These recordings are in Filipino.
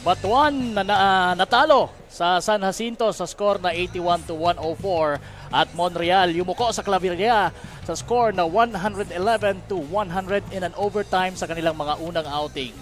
Batuan natalo sa San Jacinto sa score na 81-104 at Monreal yumuko sa Claveria sa score na 111-100 in an overtime sa kanilang mga unang outing.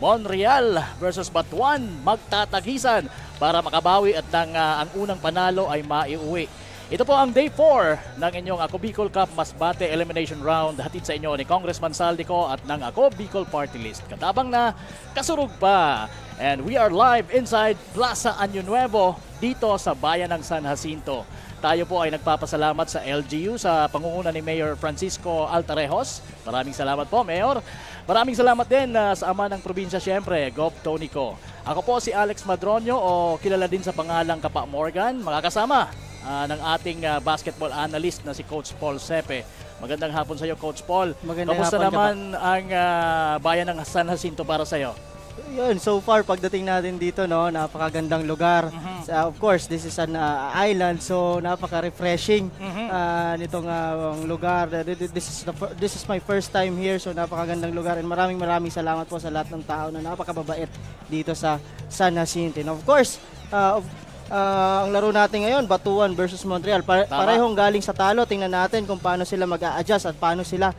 Monreal versus Batuan magtatagisan para makabawi at ang unang panalo ay maiuwi. Ito po ang day 4 ng inyong Ako Bicol Cup Masbate Elimination Round, hatid sa inyo ni Congressman Saldico at ng Ako Bicol Party List. Katabang na kasurug pa. And we are live inside Plaza Año Nuevo dito sa bayan ng San Jacinto. Tayo po ay nagpapasalamat sa LGU sa pangunguna ni Mayor Francisco Altarejos. Maraming salamat po, Mayor. Maraming salamat din sa ama ng probinsya siyempre, Gov. Tonico. Ako po si Alex Madronio o kilala din sa pangalang Kapa Morgan. Makakasama ng ating basketball analyst na si Coach Paul Sepe. Magandang hapon sa iyo, Coach Paul. Kamusta naman ang bayan ng San Jacinto para sa iyo? Yun, so far pagdating natin dito, no, napakagandang lugar. Of course, this is an island, so napaka-refreshing nitong lugar. This is my first time here, so napakagandang lugar. And maraming salamat po sa lahat ng tao na napakababait dito sa San Jacinto. And of course, ang laro natin ngayon, Batuan versus Montreal. Parehong galing sa talo. Tingnan natin kung paano sila mag-a-adjust at paano sila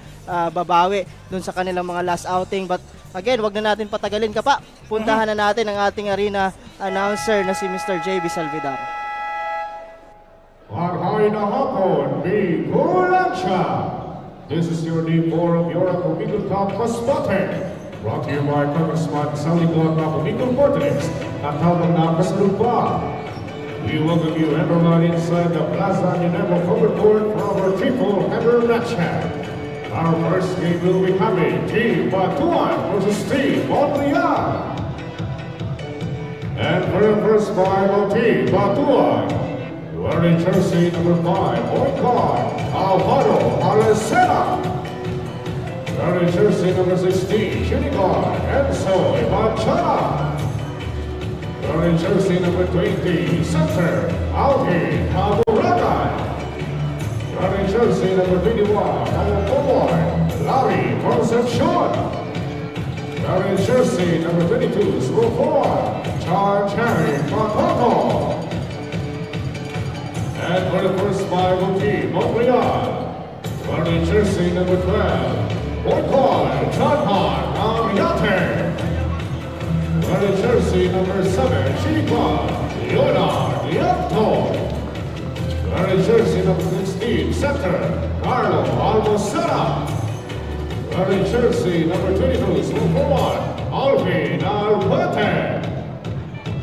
babawi dun sa kanilang mga last outing. But again, wag na natin patagalin ka pa. Puntahan na natin ang ating arena announcer na si Mr. JB Salvidar. Marhay na hapon, Bicolancia! This is your day 4 of your Ako Bicol Cup Masbate. Brought to you by Congressman Saldico at Ako Bicol Party List. At habang nakasunod pa, we welcome you everyone inside the Plaza Año Nuevo covered court for our triple-header match. Our first game will be having Team Batuan versus Team Montreal. And for the first five of Team Batuan, wearing jersey number 5, point guard, Alvaro Alacena. Wearing jersey number 16, shooting guard, Enzo Ivanchana. Wearing jersey number 20, center, Alvin Hamuragan. Wearing jersey number 21, power forward, Larry Concepcion. Wearing jersey number 22, small forward, Charles Harry Patoto. And for the first five of Team Montreal, wearing jersey number 12, point guard, John Hart Ariate. Wearing jersey number 7, Chica, Leonard Liapto. Wearing jersey number 16, center, Carlo Almocena. Wearing jersey number 22, small forward, Alvin Alpete.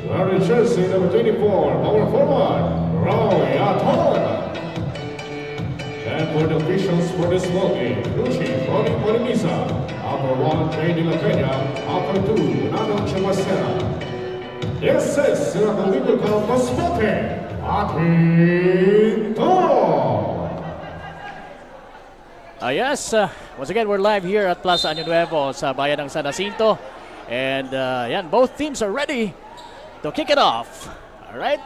Wearing jersey number 24, power forward, Roy Aton. And for the officials for this ball game, Lucy Ronnie Polimisa, Upper 1, Jay De La Peña, Upper 2, Nano Chumacena. This is the Ako Bicol Cup Masbate, Atinto! Yes, once again, we're live here at Plaza Año Nuevo sa bayan ng San Jacinto. And yan, both teams are ready to kick it off. Alright,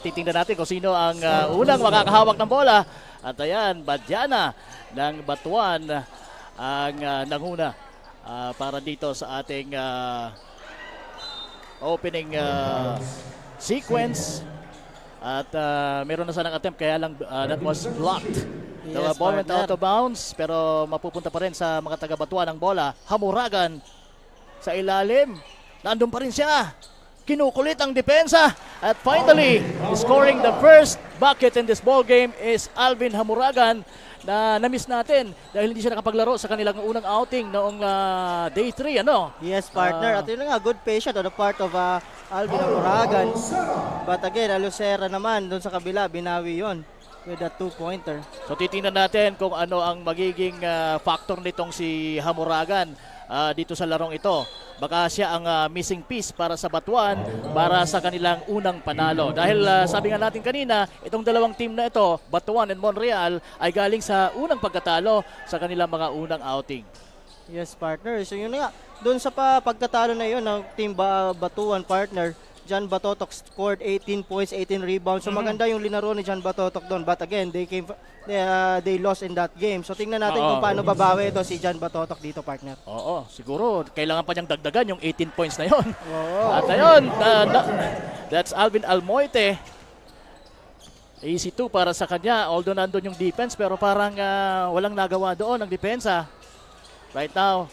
titingnan natin kung sino ang unang makakahawak ng bola. At ayan, Badyana ng Batuan ang nanguna para dito sa ating opening sequence. At meron na sanang attempt, kaya lang that was blocked. The ball went out of bounds, pero mapupunta pa rin sa mga taga-Batuan ang bola. Hamuragan sa ilalim. Nandun pa rin siya. Kinukulit ang depensa. At finally, scoring the first bucket in this ball game is Alvin Hamuragan na na-miss natin dahil hindi siya nakapaglaro sa kanilang unang outing noong day 3. Ano? Yes, partner. At yun nga, good patient on the part of Alvin Hamuragan. But again, Alucera naman, doon sa kabila, binawi yon with a 2-pointer. So titingnan natin kung ano ang magiging factor nitong si Hamuragan dito sa larong ito. Baka siya ang missing piece para sa Batuan para sa kanilang unang panalo. Dahil sabi nga natin kanina, itong dalawang team na ito, Batuan and Montreal, ay galing sa unang pagkatalo sa kanilang mga unang outing. Yes, partner. So yun nga, doon sa pagkatalo na yun ng team Batuan, partner, John Batotok scored 18 points, 18 rebounds. So maganda yung linaro ni John Batotok doon. But again, they lost in that game. So tingnan natin kung paano babawi ito si John Batotok dito, partner. Oo, siguro kailangan pa niyang dagdagan yung 18 points na yon. Oo. At ayun, that's Alvin Almoite. Easy 2 para sa kanya, although nandun yung defense, pero parang walang nagawa doon ang depensa. Right now,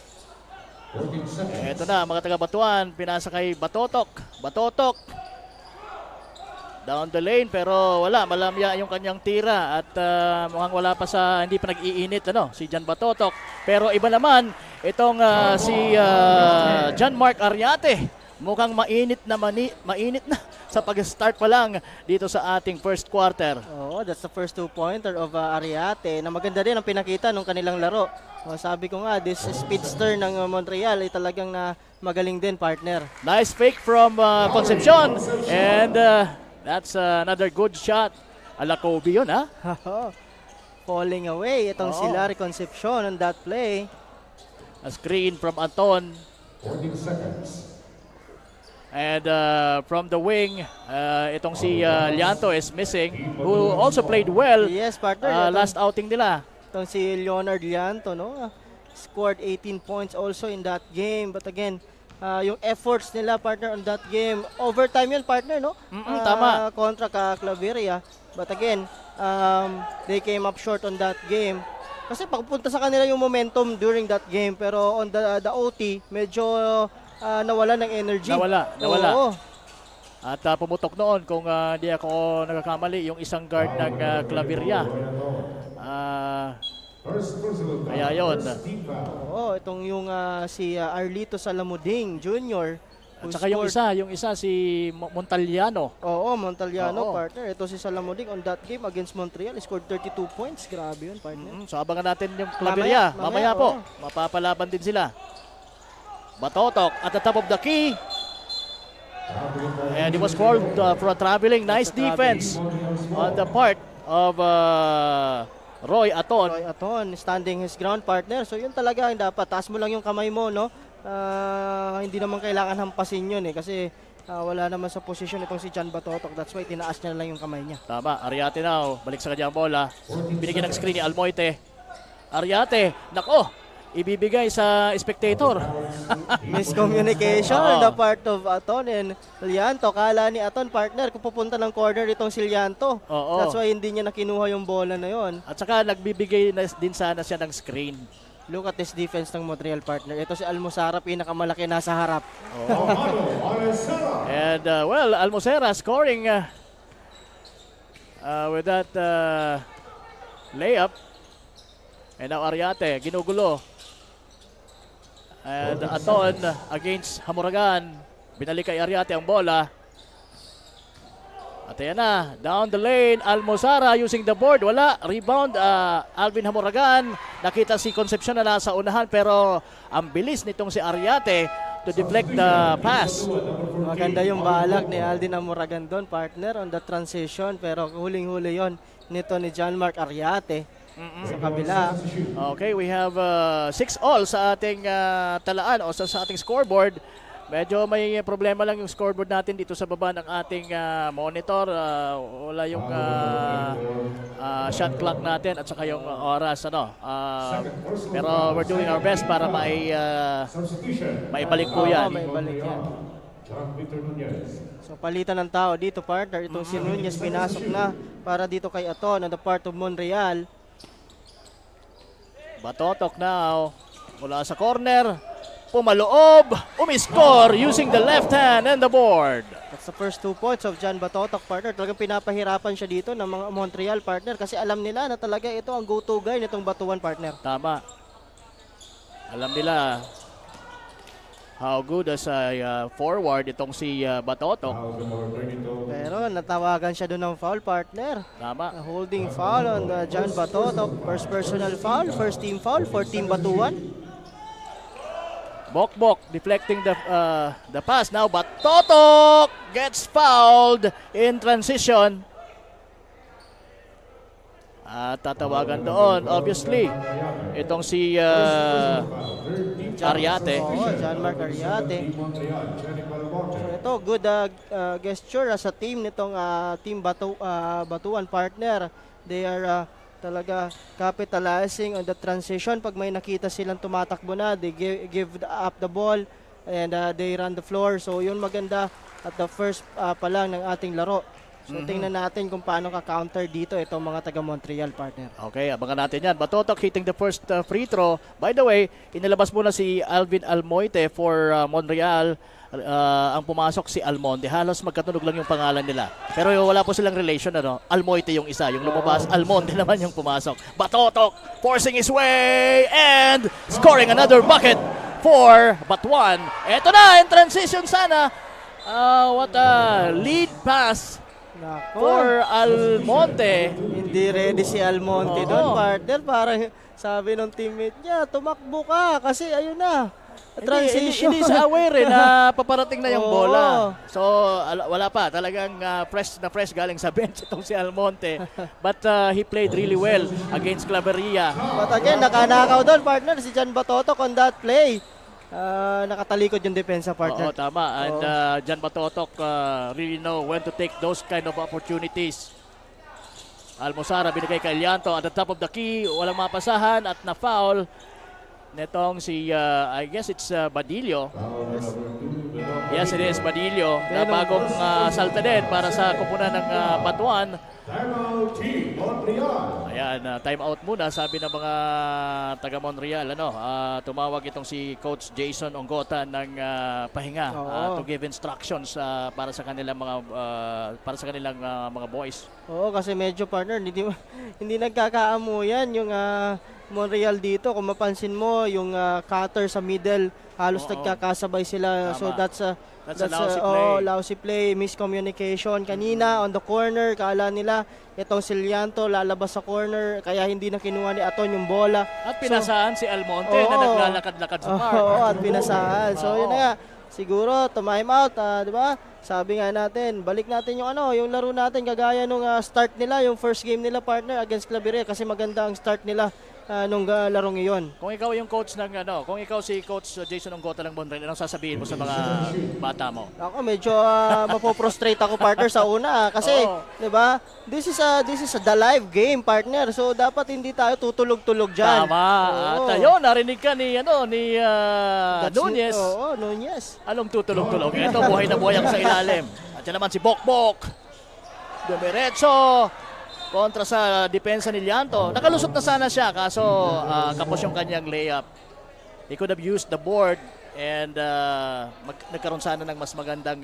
eto na mga taga-Batuan, pinasa kay Batotok. Batotok down the lane, pero wala, malamya yung kanyang tira at mukhang wala pa hindi pa nag-iinit si John Batotok. Pero iba naman itong si John Mark Ariate, mukhang mainit na sa pag-start pa lang dito sa ating first quarter. Oo, that's the first 2-pointer of Ariate na maganda rin ang pinakita nung kanilang laro. Sabi ko nga, this speedster ng Montreal ay talagang magaling din, partner. Nice fake from Concepcion, and that's another good shot. Ala Kobe yun, ha? Falling away itong si Larry Concepcion on that play. A screen from Anton. 14 seconds. And from the wing, itong si Lianto is missing, who also played well Yes, partner. last outing nila. Itong si Leonard Lianto, scored 18 points also in that game. But again, yung efforts nila, partner, on that game, overtime yun, partner, no? Tama. Kontra ka Claveria. But again, they came up short on that game. Kasi pagpunta sa kanila yung momentum during that game. Pero on the OT, medyo nawala ng energy. Nawala. Oo. At pumutok noon, kung hindi ako nagkakamali, yung isang guard ng Claveria. Kaya yun. Oo, itong yung si Arlito Salamuding Jr. At saka yung isa si Montaliano. Oo, Montaliano, Oo. partner. Ito si Salamuding on that game against Montreal. Scored 32 points. Grabe yun, partner. So abangan natin yung Claveria. Mamaya po, mapapalaban din sila. Batotok at the top of the key. And he was called for a traveling. Nice defense on the part of Roy Aton. Roy Aton, standing his ground, partner. So yun talaga ang dapat. Taas mo lang yung kamay mo, no? Hindi naman kailangan hampasin yun kasi wala naman sa posisyon itong si John Batotok. That's why tinaas niya na lang yung kamay niya. Tama, Ariate now. Balik sa kanyang bola. Binigyan ng screen ni Almoite. Ariate, nako, ibibigay sa spectator. Miscommunication on the part of Aton and Lianto. Kala ni Aton, partner, kung pupunta ng corner itong si Lianto. Oo. That's why hindi niya nakinuha yung bola na yon. At saka nagbibigay din sana siya ng screen. Look at this defense ng Montreal, partner. Ito si Almosara, pinakamalaki nasa harap. And well, Almosera scoring with that layup. And now Ariate, ginugulo. And Aton against Hamuragan. Binalik kay Ariate ang bola. At ayan na, down the lane, Almosara using the board. Wala, rebound, Alvin Hamuragan. Nakita si Concepcion na nasa unahan, pero ang bilis nitong si Ariate to deflect the pass. Maganda yung balak ni Aldin Hamuragan doon, partner, on the transition. Pero huling-huli yon nito ni John Mark Ariate sa kabila. Okay, we have 6 all sa ating talaan o sa ating scoreboard. Medyo may problema lang yung scoreboard natin dito sa baba ng ating monitor. Wala yung shot clock natin at saka yung oras. Pero we're doing our best para maibalik po yan. May balik yan. So palitan ng tao dito, partner. Itong si Nunez pinasok na para dito kay Aton on the part of Montreal. Batotok now mula sa corner. Pumaloob, umiscore using the left hand and the board. That's the first 2 points of John Batotok, partner. Talagang pinapahirapan siya dito ng mga Montreal, partner, kasi alam nila na talaga ito ang go-to guy nitong Batuan, partner. Tama. Alam nila how good as a forward itong si Batotok. Pero natawagan siya doon ng foul, partner. Tama. A holding foul on John Batotok. First personal foul, first team foul for Team Batuan. Bokbok deflecting the pass. Now Batotok gets fouled in transition. At tatawagan doon, obviously, itong si Ariate. Oo, John Mark Ariate. So ito, good gesture sa team nitong team Batuan partner. They are talaga capitalizing on the transition. Pag may nakita silang tumatakbo na, they give up the ball and they run the floor. So yun maganda at the first pa lang ng ating laro. So tingnan natin kung paano ka-counter dito itong mga taga-Montreal partner. Okay, abangan natin yan. Batotok hitting the first free throw. By the way, inilabas muna si Alvin Almoite for Montreal. Ang pumasok si Almonte. Halos magkatunog lang yung pangalan nila. Pero wala po silang relation. Almoite yung isa. Yung lumabas, Almonte naman yung pumasok. Batotok forcing his way and scoring another bucket for Batuan. Eto na, in transition sana. What a lead pass Nako, for Almonte. hindi ready si Almonte Oo. doon partner. Parang sabi ng teammate niya, tumakbo ka kasi ayun na. Transition. Hindi siya aware na paparating na yung Oo. bola. So, wala pa. Talagang fresh galing sa bench itong si Almonte. But he played really well against Claveria. But again, nakanakaw doon partner si Jan Batotok on that play. Nakatalikod yung depensa Oo, partner. tama. And Jan Batotok really know when to take those kind of opportunities. Almosara binigay kay Lianto at the top of the key. Walang mapasahan at na-foul. Netong si, I guess it's Badillo. Yes, it is Badillo. Na bagong salta din para sa kupunan ng Batuan. Timeout Team Montreal. Ayan, time out muna sabi ng mga taga Montreal. Tumawag itong si Coach Jason Ongota ng pahinga Oo. to give instructions para sa kanilang mga boys. Oo, kasi medyo partner, hindi nagkakaamuyan yung Montreal dito. Kung mapansin mo, yung cutter sa middle, halos Oo. nagkakasabay sila. Tama. So that's a lousy play. lousy play, miscommunication. Kanina, on the corner, kala nila itong Silianto lalabas sa corner, kaya hindi na kinuha ni Aton yung bola. At pinasaan si Almonte na Oo. naglalakad-lakad sa park. Oo, at pinasaan. So Oo. yun na nga. Siguro, to time out, di ba? Sabi nga natin, balik natin yung laro natin kagaya nung start nila, yung first game nila partner against Claveria kasi maganda ang start nila nung larong iyon. Kung ikaw yung coach ng kung ikaw si Coach Jason Ongota ng Montreal, anong sasabihin mo sa mga bata mo? Ako medyo mapoprostrate ako partner sa una kasi, Oo. 'di ba? This is the live game partner. So dapat hindi tayo tutulog-tulog diyan. Tama. At ayun, narinig ka ni Nunez. Oo, Nunez. Anong tutulog-tulog? Ito, buhay na buhay ako sa ilalim. At yan naman si Bokbok. Dumiretso kontra sa depensa ni Lianto. Nakalusot na sana siya, kaso kapos yung kanyang layup. He could have used the board and nagkaroon sana ng mas magandang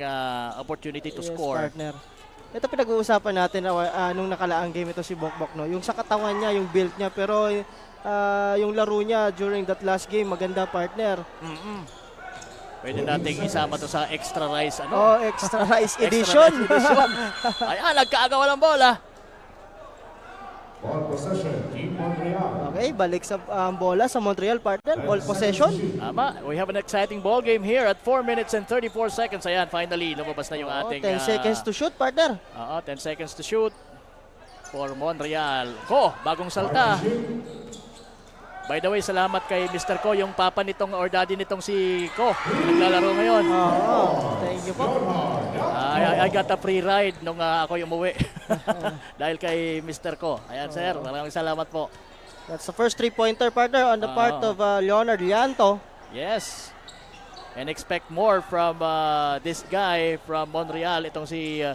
opportunity to Yes, score. partner. Ito pinag-uusapan natin nung nakalaang game ito si Bokbok, no. Yung sa katawan niya, yung build niya, pero yung laro niya during that last game maganda partner. Pwede nating isama to sa extra rice Extra rice Extra edition. rice edition. Ayan, nagkaagaw ng bola. Ball possession, Team Montreal. Okay, balik sa bola sa Montreal partner. Ball possession. Tama. We have an exciting ball game here at 4 minutes and 34 seconds. Ayan, finally, lumabas na yung ating... 10 seconds to shoot partner. 10 seconds to shoot for Montreal. Bagong salta. By the way, salamat kay Mr. Ko, yung papa nitong or daddy nitong si Ko. Naglalaro ngayon. Thank you po. I got a free ride nung ako yung umuwi. Dahil kay Mr. Ko. Ayan, sir. Maraming salamat po. That's the first three-pointer partner on the part of Leonard Lianto. Yes. And expect more from this guy from Montreal. Itong si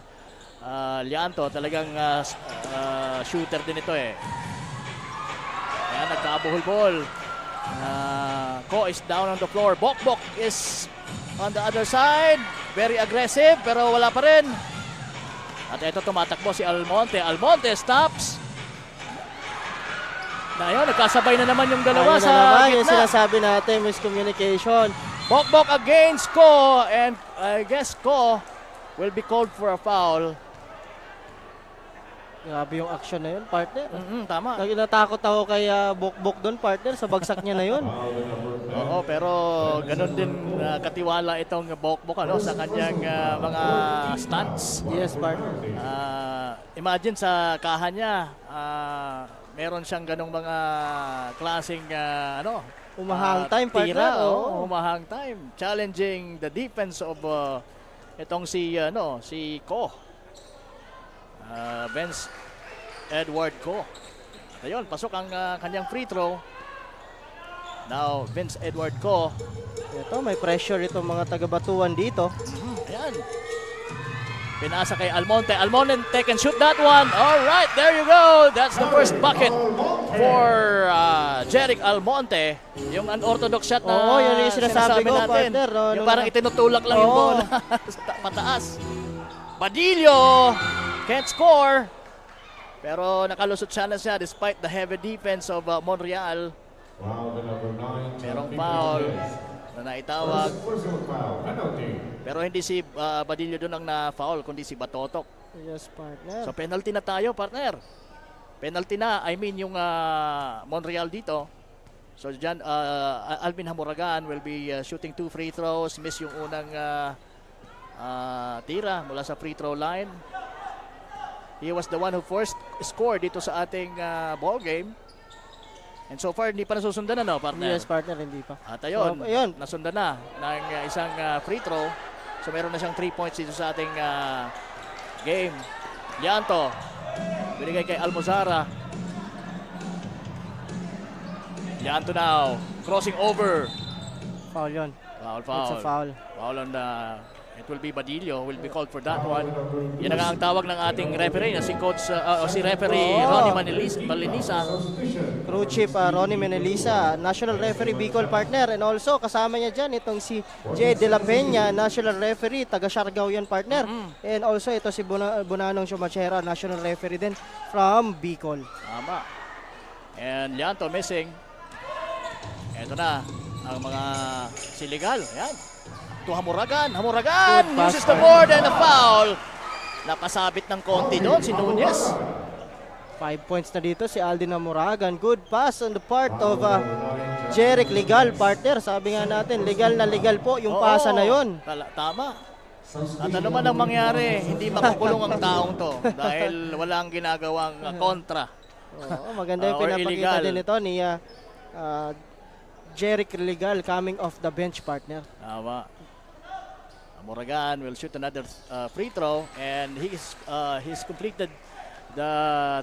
Lianto. Talagang shooter din ito eh. Ayan, nagkabuhol-bol. Ko is down on the floor. Bokbok is on the other side. Very aggressive pero wala pa rin. At ito tumatakbo si Almonte. Almonte stops. Ayun, nagkasabay na naman yung dalawa sa Yung gitna. sinasabi natin, miscommunication. Bokbok against Ko, and I guess Ko will be called for a foul. Grabe yung action na yun, partner. Tama. Natakot ako kay Bokbok doon, partner, sa bagsak niya na yun. Foul number Oo, pero ganun din katiwala itong Bokbok ano, sa kanyang mga stunts. Yes, partner. Imagine sa kahan niya, meron siyang ganong mga klaseng Umahang time, partner. tira, Oo. umahang time, challenging the defense of itong si Ko. Vince Edward Ko. Ayun, pasok ang kanyang free throw. Now, Vince Edward Ko. Ito, may pressure itong mga taga-Batuan dito. Ayan. Pinasa kay Almonte. Almonte can shoot that one. All right, there you go. That's the first bucket for Jeric Almonte. Yung unorthodox shot na Oo, yun yung sinasabi ko, natin. partner, no? Yung parang itinutulak lang yung Oo. bola sa pataas. Badillo can't score. Pero nakalusot siya na siya despite the heavy defense of Montreal. Foul to number 9. Merong foul na naitawag. Personal foul, penalty. Pero hindi si Badillo doon ang na-foul, kundi si Batotok. Yes, partner. So penalty na tayo, partner. Penalty na, I mean yung Montreal dito. So dyan, Alvin Hamuragan will be shooting 2 free throws. Miss yung unang tira mula sa free throw line. He was the one who first scored dito sa ating ball game. And so far, hindi pa nasusundan na, no, partner? Yes, partner, hindi pa. At ayun, Ayun. nasundan na ng isang free throw. So meron na siyang 3 points dito sa ating game. Lianto, binigay kay Almozara. Lianto now, crossing over. Foul yun. Foul, It's foul. a foul. Foul on it will be Badillo will be called for that one. Yan ang tawag ng ating referee na si coach si referee Ronnie Malinisa. Crew chief Ronnie Menelisa, national referee Bicol, partner. And also kasama niya dyan itong si Jay De La Peña, national referee, taga Siargao yan, partner. And also ito si Bonanong Chumachera, national referee din from Bicol. Tama. And Lianto missing. Ito na ang mga siligal. Ayan. To Hamuragan. Hamuragan Good pass, uses the board and a foul. Napasabit ng konti doon si Nunez. 5 points na dito si Aldin Hamuragan. Good pass on the part of Jeric Legal, partner. Sabi nga natin, legal na legal po yung pasa na yon. Tama. At ano man ang mangyari, hindi makukulong ang taong to dahil walang ginagawang kontra. Oo, maganda yung Or pinapakita illegal. din ito ni Jeric Legal coming off the bench, partner. Tama. Hamuragan will shoot another free throw and he's completed the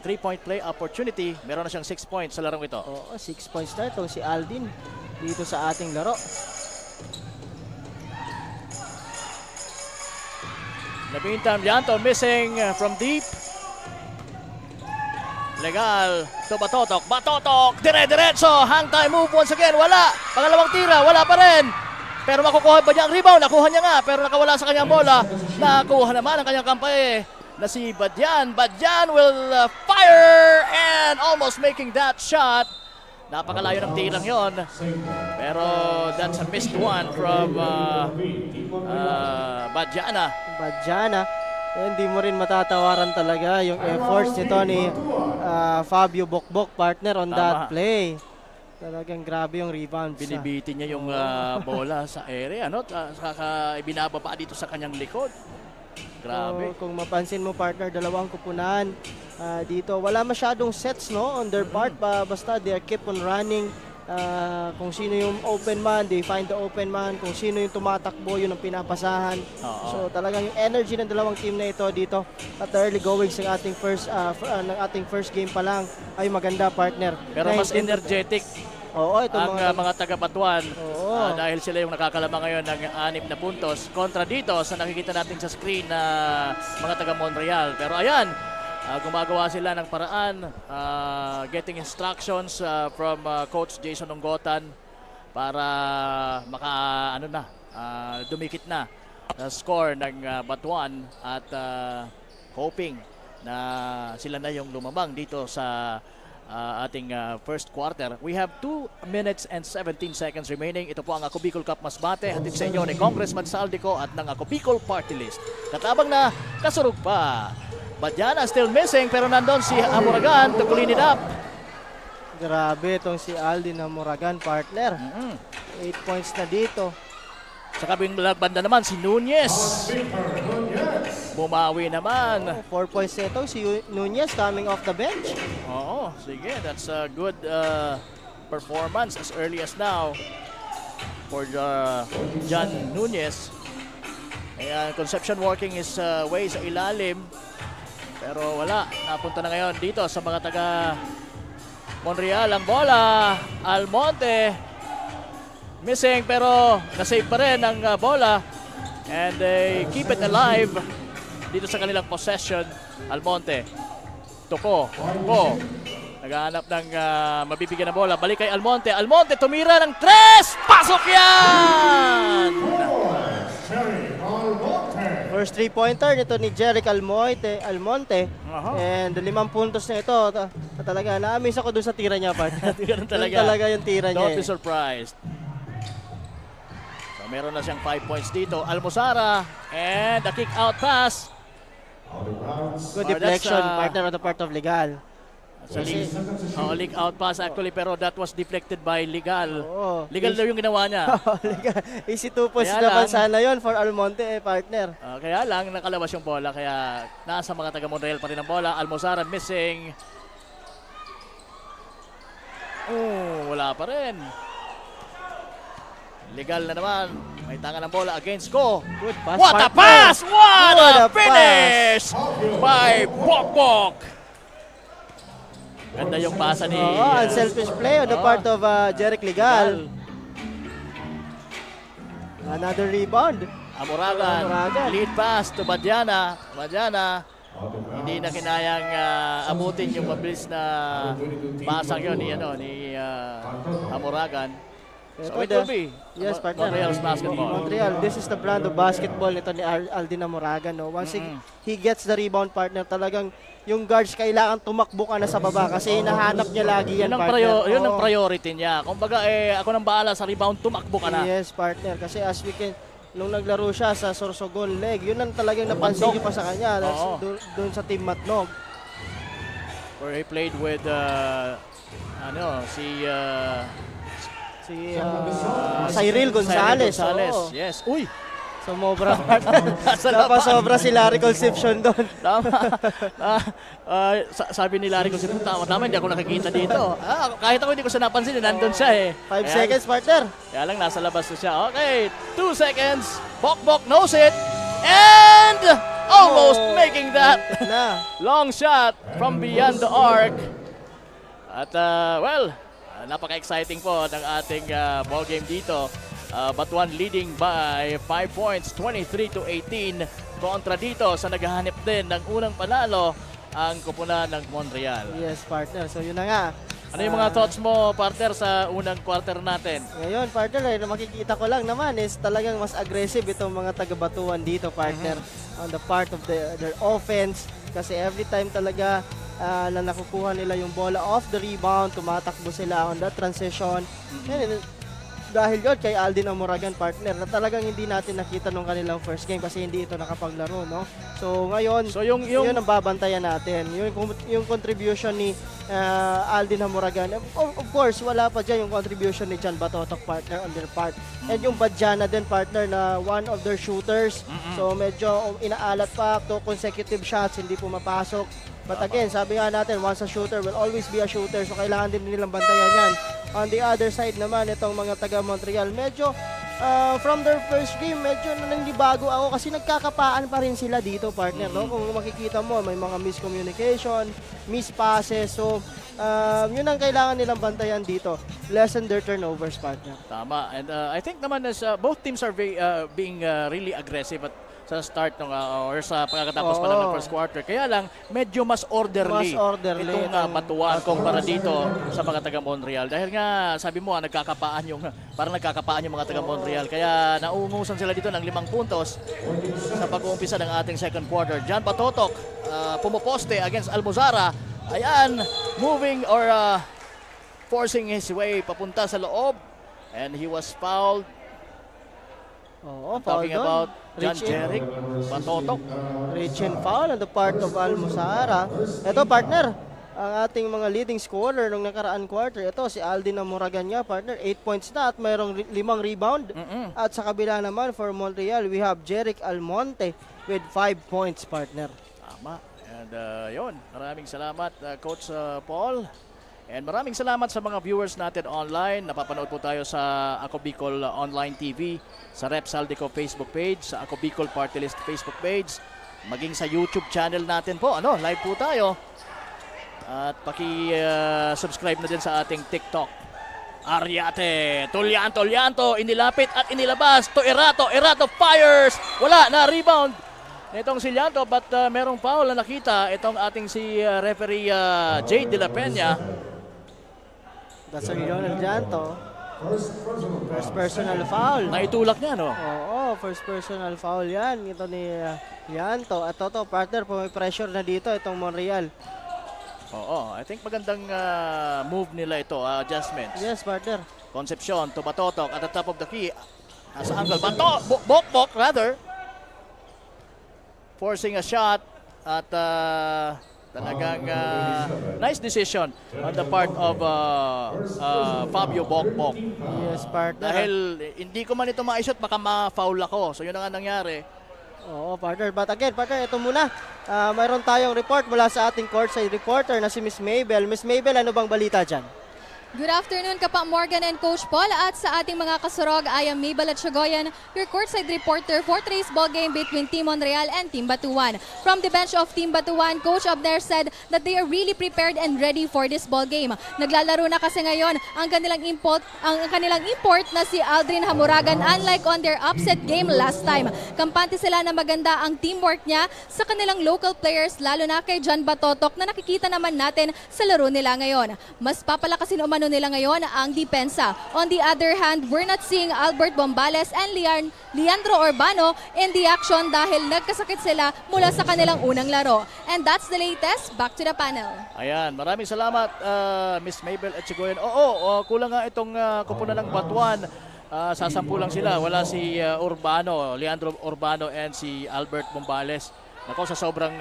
3-point play opportunity. Meron na siyang 6 points sa larong ito. Oo, 6 points na itong si Aldin dito sa ating laro. In the meantime, Lianto missing from deep. Legal to Batotok. Batotok! Dire-diretso! Hang time move once again. Wala! Pangalawang tira. Wala pa rin. Pero makukuha ba niya ang rebound? Nakuha niya nga. Pero nakawala sa kanyang bola. Nakuha naman ang kanyang kampay na si Badyan. Badyan will fire and almost making that shot. Napakalayo ng tirang yon. Pero that's a missed one from Badyana. Badjana. Hindi mo rin matatawaran talaga yung efforts nito ni Fabio Bokbok, partner, on that play. Talagang grabe yung rebounds. Binibitin niya yung bola sa area, no? Saka ibinababa dito sa kanyang likod. Grabe. So, kung mapansin mo, partner, dalawang kupunan dito. Wala masyadong sets, no, on their part. Basta they keep on running. Kung sino yung open man, they find the open man. Kung sino yung tumatakbo, yun ang pinapasahan. So talagang yung energy ng dalawang team na ito dito at the early goings ng ating first game pa lang ay maganda, partner. Pero mas energetic ito ang mga taga-Batuan dahil sila yung nakakalamang ngayon ng 6 na puntos kontra dito sa nakikita natin sa screen na mga taga-Montreal. Pero ayan, gumagawa sila ng paraan, getting instructions from Coach Jason Onggotan para dumikit na score ng Batuan at hoping na sila na yung lumamang dito sa ating first quarter. We have 2 minutes and 17 seconds remaining. Ito po ang Ako Bicol Cup Masbate, hatid sa inyo ni Congressman Saldico at ng Ako Bicol Party List. Katabang na kasurug pa. Badyana still missing pero nandun si Hamuragan to clean it up. Grabe itong si Aldin Hamoragan, partner. 8 points na dito. Sa kabilang banda naman, si Nunez. Bumawi naman. 4 points na ito, si Nunez coming off the bench. Oo, sige. That's a good performance as early as now for John Nunez. Ayan, conception working is way sa ilalim. Pero wala. Napunta na ngayon dito sa mga taga Monreal. Ang bola. Almonte. Missing pero nasave pa rin ang bola. And they keep it alive dito sa kanilang possession. Almonte. Tuko. Naghahanap ng mabibigyan na bola. Balik kay Almonte. Almonte tumira ng 3. Pasok yan! First 3-pointer nito ni Jeric Almonte. And 5 puntos na ito. Talaga, na-amaze ako doon sa tira niya, partner. Ganun talaga. Yun talaga yung tira niya. Don't be surprised. So meron na siyang 5 points dito. Almozara and a kick out pass. Good Or that's, deflection, partner, on the part of Legal. Leak out pass actually, pero that was deflected by Legal. Oo. Legal daw yung ginawa niya. Legal. Easy 2 points Kaya naman lang- sana yun for Almonte, partner. Kaya lang nakalabas yung bola, kaya nasa mga taga Monreal pa rin ang bola. Almozara missing. Wala pa rin. Legal na naman. May tanga ng bola against Go. Good pass, What a partner. pass! What What a a finish by Bokbok! Ganda yung pasa ni Unselfish play on the part of Jeric Legal. Another rebound. Hamoragan. Lead pass to Badiana. Hindi na kinayang abutin yung mabilis na pasang yun ni Hamoragan. So it will be Yes, partner. Montreal's basketball. Montreal, this is the brand of basketball nito ni Aldin Hamoragan. No? Once he gets the rebound, partner, talagang yung guards kailangan tumakbo ka na sa baba kasi hinahanap niya lagi yan, partner. Yun ang priority niya. Kumbaga, ako nang bahala sa rebound, tumakbo ka na. Yes, partner. Kasi as we can, nung naglaro siya sa Sorsogon leg, yun ang talagang napansin niyo pa sa kanya. Doon sa Team Matnog. Where he played with, si Cyril Gonzalez. Oo. Yes. Uy! Sumobra. Sobra si Larry Concepcion doon. Tama. Sabi ni Larry Concepcion, tama, hindi ako nakikita dito. Kahit ako hindi ko siya napansin, nandun siya 5 seconds, partner. Kaya lang nasa labas na siya. Okay, 2 seconds. Bokbok knows it. And almost making that long shot from beyond the arc. At napaka-exciting po ng ating ball game dito. Batuan leading by 5 points, 23-18 kontra dito sa naghahanap din ng unang panalo ang kupunan ng Montreal. Yes, partner. So yun na nga. Ano yung mga thoughts mo, partner, sa unang quarter natin? Ngayon, partner, makikita ko lang naman is talagang mas aggressive itong mga taga-Batuan dito, partner, on the part of their offense. Kasi every time talaga na nakukuha nila yung bola off the rebound, tumatakbo sila on the transition. And dahil yun kay Aldin Hamoragan, partner, na talagang hindi natin nakita nung kanilang first game kasi hindi ito nakapaglaro, no? So ngayon, yun ang babantayan natin. Yung contribution ni Aldin Hamoragan. Of course, wala pa dyan yung contribution ni John Batotok, partner, on their part. And yung Badiana din, partner, na one of their shooters. So medyo inaalat pa, 2 consecutive shots, hindi pumapasok. But again, sabi nga natin, once a shooter will always be a shooter. So kailangan din nilang bantayan yan. On the other side naman, itong mga taga-Montreal, medyo from their first game, medyo nanlibago ako kasi nagkakapaan pa rin sila dito, partner. No? Kung makikita mo, may mga miscommunication, mispasses. So, yun ang kailangan nilang bantayan dito. Lessen their turnovers, partner. Tama. And I think naman as both teams are being really aggressive at sa start ng or sa pagkatapos pa lang ng first quarter. Kaya lang medyo mas orderly itong Batuan kumpara dito sa mga taga Montreal. Dahil nga sabi mo nagkakapaan yung mga taga Montreal. Kaya nauungusan sila dito ng 5 puntos sa pag-uumpisa ng ating second quarter. John Batotok pumoposte against Almozara. Ayan, moving or forcing his way papunta sa loob. And he was fouled. Talking about John Jeric Batotok. Reach and foul on the part of Almozara. Ito, partner. ang ating mga leading scorer nung nakaraan quarter. Ito si Aldin Amoraganya, partner, 8 points na at mayroong 5 rebound. At sa kabila naman for Montreal, we have Jeric Almonte with 5 points, partner. Tama. And yun, maraming salamat Coach Paul. And maraming salamat sa mga viewers natin online. Napapanood po tayo sa Ako Bicol Online TV, sa Rep Saldico Facebook page, sa Ako Bicol Party List Facebook page, maging sa YouTube channel natin po. Live po tayo. At paki-subscribe na din sa ating TikTok. Ariate, Tulyanto, inilapit at inilabas to Erato fires! Wala na rebound itong si Lyanto, but merong foul na nakita itong ating si referee Jade De La Peña. That's a Lionel Lyanto. First personal foul. Naitulak niya, no? Oo, first personal foul yan. Ito ni Lyanto. At toto, partner, may pressure na dito itong Montreal. Oo, I think magandang move nila ito, adjustments. Yes, partner. Concepcion to Batotok at the top of the key. Nasa angle, Bokbok rather. Forcing a shot at talagang nice decision on the part of Fabio Bokbok. Yes, partner. Dahil hindi ko man ito ma-shot, baka ma-foul ako. So yun ang nangyari. Oo, partner. But again, partner, ito muna. Mayroon tayong report mula sa ating courtside reporter na si Miss Mabel. Miss Mabel, ano bang balita dyan? Good afternoon, Kapa Morgan and Coach Paul. At sa ating mga kasurog, I am Mabel Atchagoyan, your courtside reporter for today's ball game between Team Monreal and Team Batuan. From the bench of Team Batuan, Coach Abner said that they are really prepared and ready for this ball game. Naglalaro na kasi ngayon ang kanilang import na si Aldrin Hamuragan, unlike on their upset game last time. Kampante sila na maganda ang teamwork niya sa kanilang local players, lalo na kay John Batotok na nakikita naman natin sa laro nila ngayon. Mas papalakasin umano nila ngayon ang depensa. On the other hand, we're not seeing Albert Bombales and Leandro Urbano in the action dahil nagkasakit sila mula sa kanilang unang laro. And that's the latest. Back to the panel. Ayan, maraming salamat Miss Mabel Atchagoyan. Oo, kulang nga itong kupunan ng Batuan. Sasampu lang sila. Wala si Leandro Urbano and si Albert Bombales. Nako, sa sobrang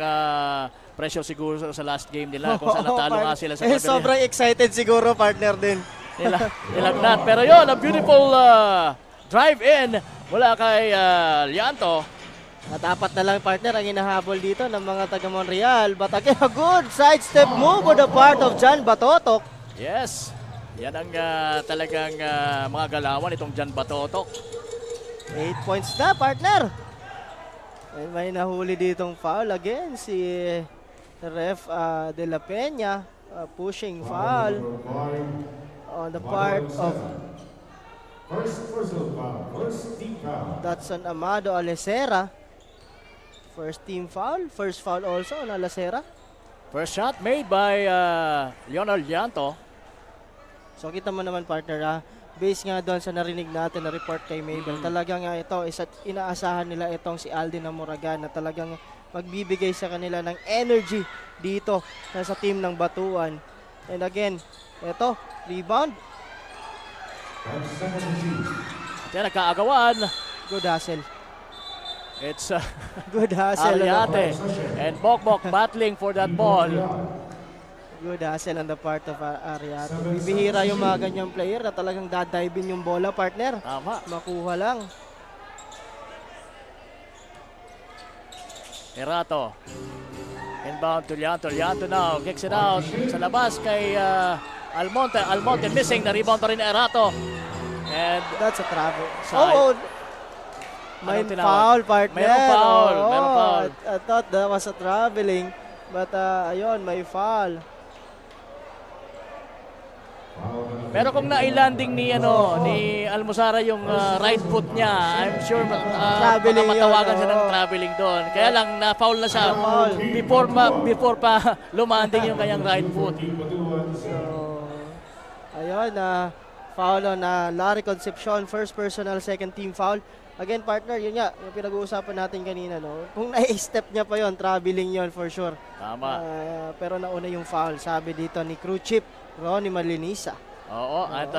pressure siguro sa last game nila kung saan natalo nga sila sa Claveria. Sobrang excited siguro, partner din. Nilagnat. Pero yun, a beautiful drive-in mula kay Lyanto. At apat na lang, partner, ang hinahabol dito ng mga taga-Montreal. But again, a good sidestep move on the part of John Batotok. Yes. Yan ang talagang mga galawan itong John Batotok. 8 points na, partner. And may nahuli ditong foul again si Ref De La Peña, pushing foul on the part of Datsun Amado Alecera. First team foul, first foul also on Alecera. First shot made by Leonel Lyanto. So kita mo naman, partner, based nga doon sa narinig natin na report kay Mabel, talagang ito, inaasahan nila itong si Aldin Amuragan na talagang magbibigay sa kanila ng energy dito sa team ng Batuan. And again, ito, rebound. Yan, nagkaagawan. Good hustle. It's Good hustle. Ariate and Bokbok battling for that ball. Good hustle on the part of Ariate. Bibihira yung mga ganyang player na talagang dadivin yung bola, partner. Tama. Makuha lang. Erato. Inbound to Lyanto. Lyanto now kicks it out. Sa labas kay Almonte. Almonte missing. Na-rebound pa rin ni Erato. And That's a travel. Side. May Anong tinawag? foul, partner. Mayroong foul. Oo, Mayroong foul. I thought that was a traveling. But ayun, may foul. pero kung nailanding ni Almozara yung right foot niya, I'm sure Traveling matawagan yun, siya ng oo. traveling doon. Kaya lang na-foul na siya before pa lumanding yung kanyang right foot. So, ayun, foul on Larry Concepcion, first personal, second team foul. Again, partner, yun nga, yung pinag-uusapan natin kanina, no? Kung nai-step niya pa yon, traveling yon for sure. Tama. Pero nauna yung foul, sabi dito ni crew chief Ronnie Malinisa. Oo, at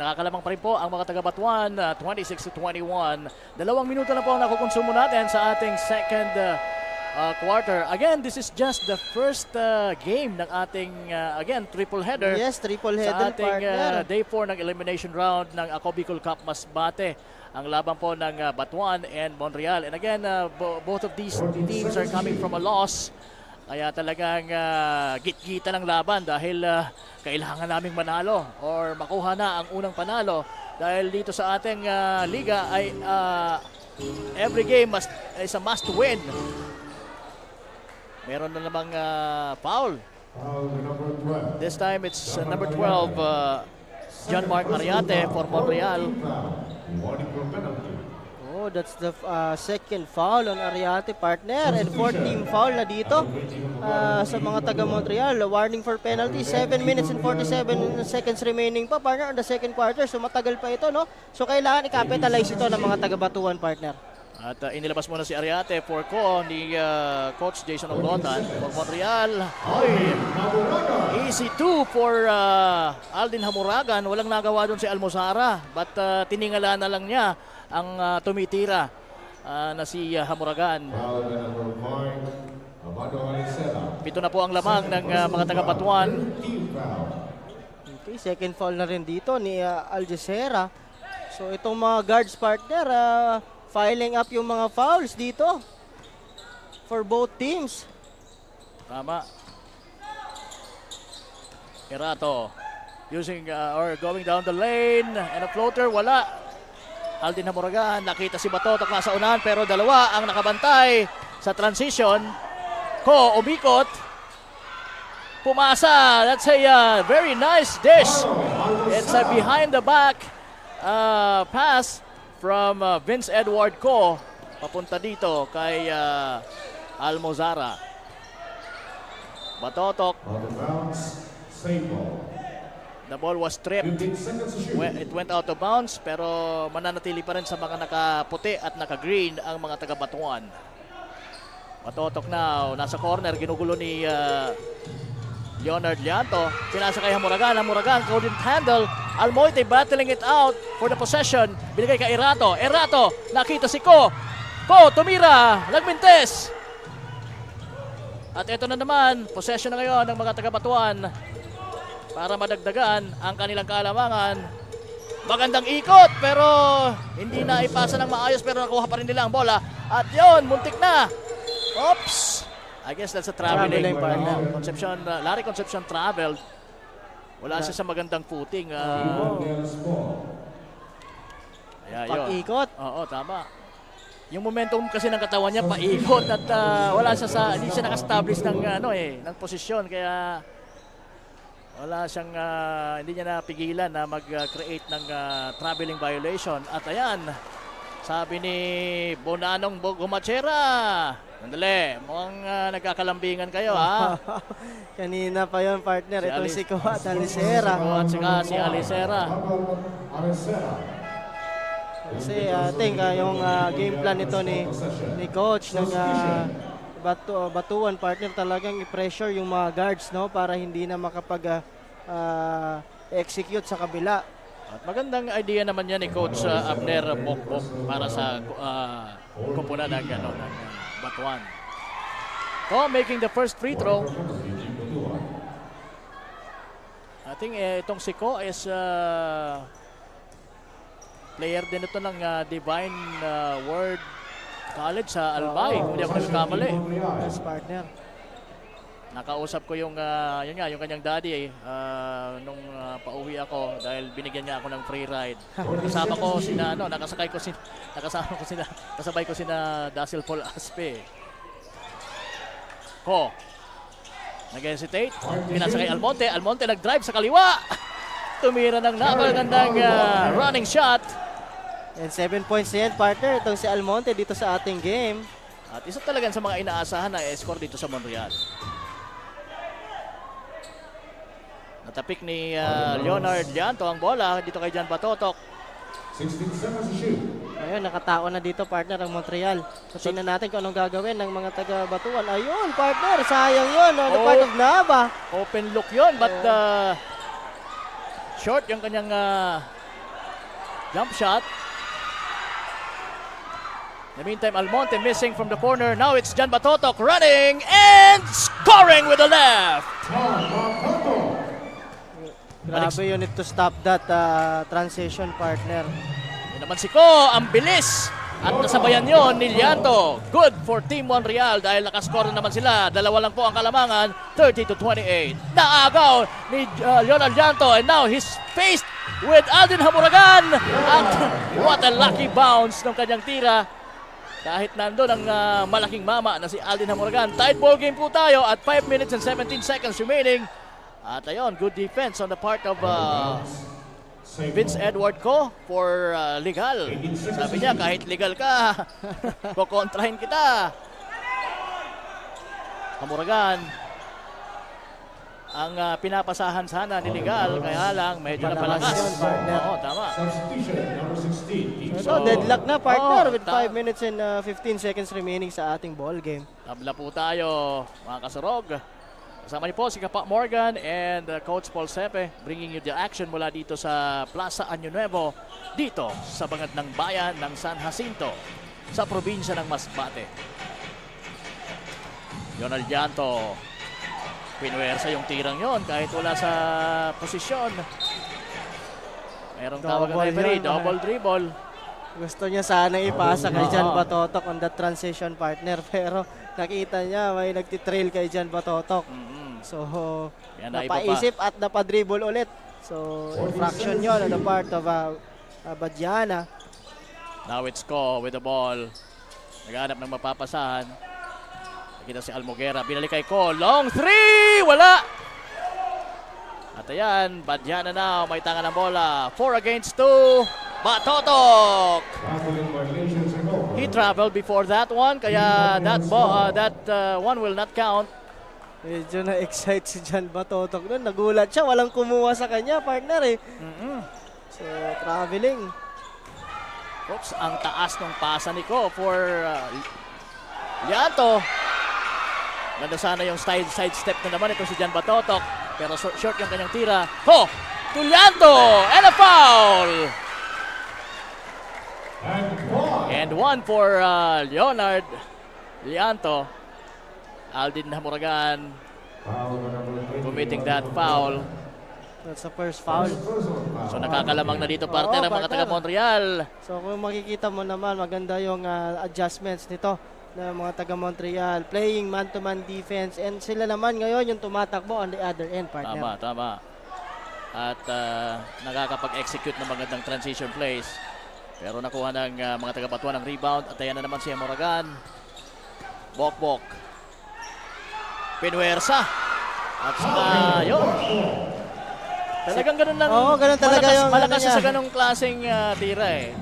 nakakalamang pa rin po ang mga taga-Batuan, 26-21. 2 minuto na po ang nakukonsumo natin sa ating second quarter. Again, this is just the first game ng ating, again, triple header. Yes, triple Sa header, ating partner. day 4 ng elimination round ng Ako Bicol Cup Masbate. Ang laban po ng Batuan and Monreal. And again, both of these teams are coming from a loss. Kaya talagang git-gita ng laban dahil kailangan naming manalo or makuha na ang unang panalo. Dahil dito sa ating liga ay every game is a must win. Meron na namang foul. Foul number 12. This time it's number 12, John Mark Ariate for Monreal. Warning for penalty. Oh, that's the second foul on Ariate, partner. And fourth team foul na dito sa mga taga Montreal. Warning for penalty. 7 minutes and 47 seconds remaining pa, partner, on the second quarter. So matagal pa ito, no? So kailangan i-capitalize ito ng mga taga Batuan, partner. At inilabas muna si Ariate for ko ni Coach Jason Oglotan for Montreal. Oy, easy 2 for Aldin Hamuragan. Walang nagawa doon si Almozara. But tiningala na lang niya ang tumitira na si Hamuragan. Foul number 5. Amado Alicera. 7 na po ang lamang ng mga taga-Batuan. Team foul. Okay, second foul na rin dito ni Algecera. So itong mga guards, partner, filing up yung mga fouls dito for both teams. Tama. Erato using or going down the lane and a floater, wala. Aldin Hamuragan, nakita si Batotok nasa unahan pero dalawa ang nakabantay sa transition. Ko, umikot. Pumasa. That's a very nice dish. It's a behind the back pass from Vince Edward Ko papunta dito kay Almozara. Batotok. On the bounce. Save ball. The ball was stripped. 15 seconds to shoot. It went out of bounds pero mananatili pa rin sa mga nakaputi at naka-green ang mga taga-Batuan. Batotok now, nasa corner, ginugulo ni Leonard Lianto. Pinasa kay Hamuragan. Hamuragan couldn't handle. Almoite battling it out for the possession. Binigay kay Erato. Erato, nakita si Ko. Ko, tumira. Lagmintes. At ito na naman, possession na ngayon ng mga taga-Batuan para madagdagan ang kanilang kaalamangan. Magandang ikot pero hindi na ipasa ng maayos pero nakuha pa rin nila ang bola. At yon, muntik na. Oops! I guess that's a traveling. Concepcion, Larry Concepcion traveled. Wala siya sa magandang footing. Against ball. Yun. Pag-ikot. Oo, tama. Yung momentum kasi ng katawan niya paikot at wala siya sa hindi siya naka-establish ng ng posisyon kaya wala siyang hindi niya napigilan na mag-create ng traveling violation. At ayan, sabi ni Bonanong Gumachera, sandali, mukhang nagkakalambingan kayo ha. Kanina pa yon, partner. Itong Ali- si Ko at Alicera. At saka si Alicera. Alicera. Kasi I think yung game plan nito ni coach ng Batuan, partner, talagang i-pressure yung mga guards, no, para hindi na makapag execute sa kabila. At magandang idea naman yan ni Coach Abner Bokbok para sa kupunan ng Batuan. So, making the first free throw. I think itong si Ko is player din ito ng Divine Word College sa Albay, kung hindi ako nagkamali. Yes, partner. Nakausap ko yung yung kanyang daddy nung pauwi ako dahil binigyan niya ako ng free ride. Kasama ko sina kasabay ko sina Dasil Paul Aspe. Ko. Nag-hesitate. Pinasa kay Almonte. Almonte nag-drive sa kaliwa. Tumira ng napakagandang running shot. And 7 points yan, partner. Itong si Almonte dito sa ating game. At isa talaga sa mga inaasahan na score dito sa Monreal. Natapik ni Leonard Lianto ang bola dito kay Jan Batotok. 16 seconds to shoot. Ayun, nakatao na dito, partner, ang Montreal. So, tingnan natin kung anong gagawin ng mga taga-Batuan. Ayun, partner, sayang yun. On the part of Nava. Open look yon but short yung kanyang jump shot. In the meantime, Almonte missing from the corner. Now it's Jan Batotok running and scoring with the left. Grabe, you need to stop that transition, partner. Yan naman si Ko, ang bilis. At nasabayan yon ni Llanto. Good for Team Monreal dahil nakascore na naman sila. Dalawa lang po ang kalamangan, 30-28. Naagaw ni Leonard Llanto and now he's faced with Aldin Hamuragan. At what a lucky bounce ng kanyang tira. Kahit nandun ang malaking mama na si Aldin Hamuragan. Tied ball game po tayo at 5 minutes and 17 seconds remaining. At ayun, good defense on the part of Vince Edward Ko for legal. Sabi niya, kahit legal ka, kukontrahin kita. Hamuragan, ang pinapasahan sana ni legal, kaya lang medyo napalakas. Oo, tama. Substitution number 16. So, deadlock na, partner, with ta- 5 minutes and 15 seconds remaining sa ating ball game. Tabla po tayo, mga kasurog. Kasama niyo po si Kapa Morgan and Coach Paul Sepe bringing you the action mula dito sa Plaza Año Nuevo dito sa bangad ng bayan ng San Jacinto sa probinsya ng Masbate. Leonard Llanto, pinuwersa yung tirang yon kahit wala sa posisyon. Mayroong tawag ng referee, double dribble. Gusto niya sana ipasa kay Jan Oo. Batotok on that transition, partner. Pero nakita niya may nagtitrail kay Jan Batotok. So, Kaya naiba pa. napaisip at napadribble ulit. So, infraction yun on the part of Badiana. Now it's Ko with the ball. Naghanap ng mapapasahan. Nakita si Almoguera. Binalik kay Ko. Long three! Wala! At ayan, Badiana now. May tanga ng bola. 4 against 2. Batotok! Traveling violations and over. He traveled before that one. Kaya that one will not count. Medyo na-excite si Jan Batotok doon. Nagulat siya. Walang kumuha sa kanya, partner eh. So, traveling. Oops, ang taas ng pasa ni Ko for Llanto. Ganda sana yung side step na naman ito si Jan Batotok. Pero short yung kanyang tira. Ho! To Llanto! And a foul! And one for Leonard Llanto. Aldin Hamuragan Foul number 28. committing that foul. That's the first foul. So nakakalamang na dito partner ang mga partner. taga Montreal. So, kung makikita mo naman, maganda yung adjustments nito ng mga taga Montreal. Playing man-to-man defense. And sila naman ngayon yung tumatakbo on the other end, partner. Tama. At nakakapag-execute ng magandang transition plays. Pero nakuha ng mga taga-Batuan ng rebound. At ayan na naman si Hamuragan. Bok. Pinuwersa. At saka yun. Talagang ganun lang. Oo, ganun talaga yung malakas ano niya. sa ganung klaseng tira eh.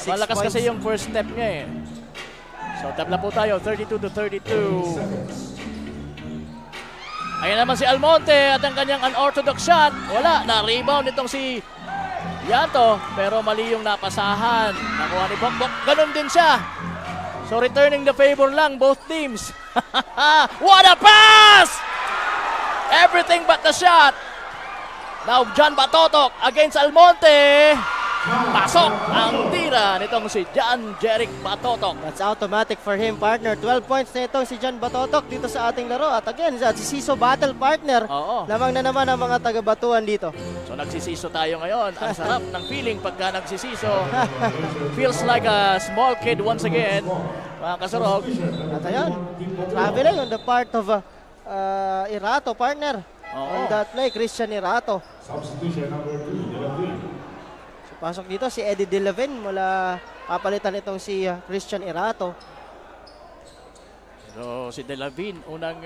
6 Malakas points. kasi yung first step niya eh. So tabla po tayo, 32-32. Ayan naman si Almonte at ang kanyang unorthodox shot. Wala, na-rebound itong si Llanto. Pero mali yung napasahan. Nakuha ni Bokbok. Ganun din siya. So returning the favor lang, both teams. What a pass! Everything but the shot. Now, Jan Batotok against Almonte. Pasok ang tira nitong si Jan Jeric Batotok. That's automatic for him, partner. 12 points na itong si Jan Batotok dito sa ating laro. At again, si Siso battle partner. Oo. Lamang na naman ang mga taga-Batuan dito. So nagsisiso tayo ngayon. Ang sarap ng feeling pagka nagsisiso. Feels like a small kid once again. Mga kasurog. At ayun, traveling on the part of Irato, partner. Oo. On that play, Christian Irato. Substitution number 2, Delavin. So, pasok dito si Eddie Delavin mula papalitan itong si Christian Irato. So si Delavin, unang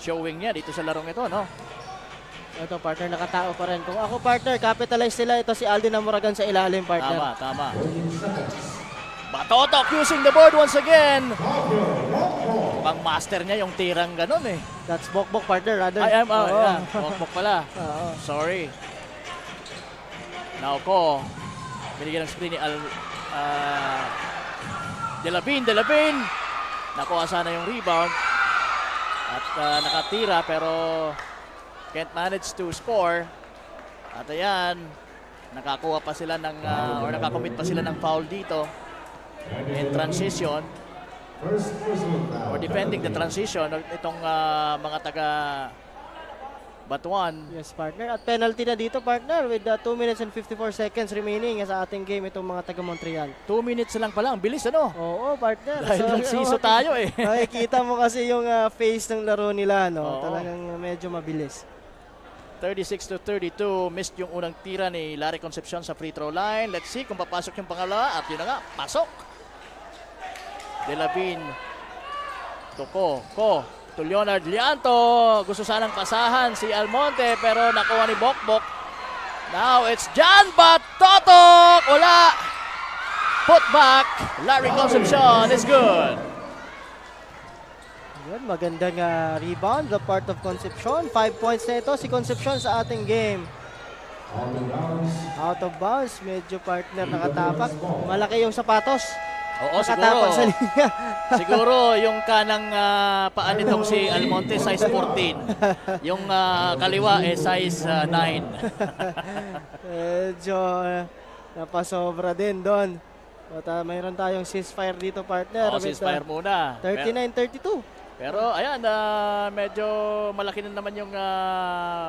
showing niya dito sa larong ito, no? Ito, partner, nakatao pa rin. Kung ako, partner, capitalize sila. Ito si Aldin Hamuragan sa ilalim, partner. Tama. Batotok using the board once again. Mukhang master niya yung tirang ganun eh. That's Bokbok, partner, rather. I am, Oo. Bokbok pala. Oo. Sorry. Now ko, binigyan ng screen ni Delavin. Nakuha sana yung rebound. At nakatira pero can't manage to score. At ayan, nakakuha pa sila ng, or nakakommit pa sila ng foul dito. in transition First personal or foul. defending the transition itong mga taga Batuan. Yes, partner. At penalty na dito, partner, with 2 minutes and 54 seconds remaining sa ating game itong mga taga Montreal. 2 minutes lang pala, ang bilis ano? Oo, partner. Dahil nagsiso tayo eh. Nakikita mo kasi yung face ng laro nila, no? Oo. Talagang medyo mabilis. 36-32, missed yung unang tira ni Larry Concepcion sa free throw line. Let's see kung papasok yung pangalawa at yun na nga, pasok. De Lavin to to Leonard Lianto. Gusto sanang pasahan si Almonte pero nakuha ni Bokbok. Now it's Jan Batotok. Wala. Put back. Larry Concepcion is good. Yun, magandang rebound, the part of Concepcion. 5 points na ito si Concepcion sa ating game. On the bounce. Out of bounds, medyo partner nakatapak. Malaki yung sapatos. Oo, Nakatapak sa siguro. linya. Siguro yung kanang paa nitong si Almonte size 14. Yung kaliwa size 9. Medyo napasobra din doon. At mayroon tayong ceasefire dito, partner. Oo, with, ceasefire muna. 39-32. Pero ayan, medyo malaki na naman yung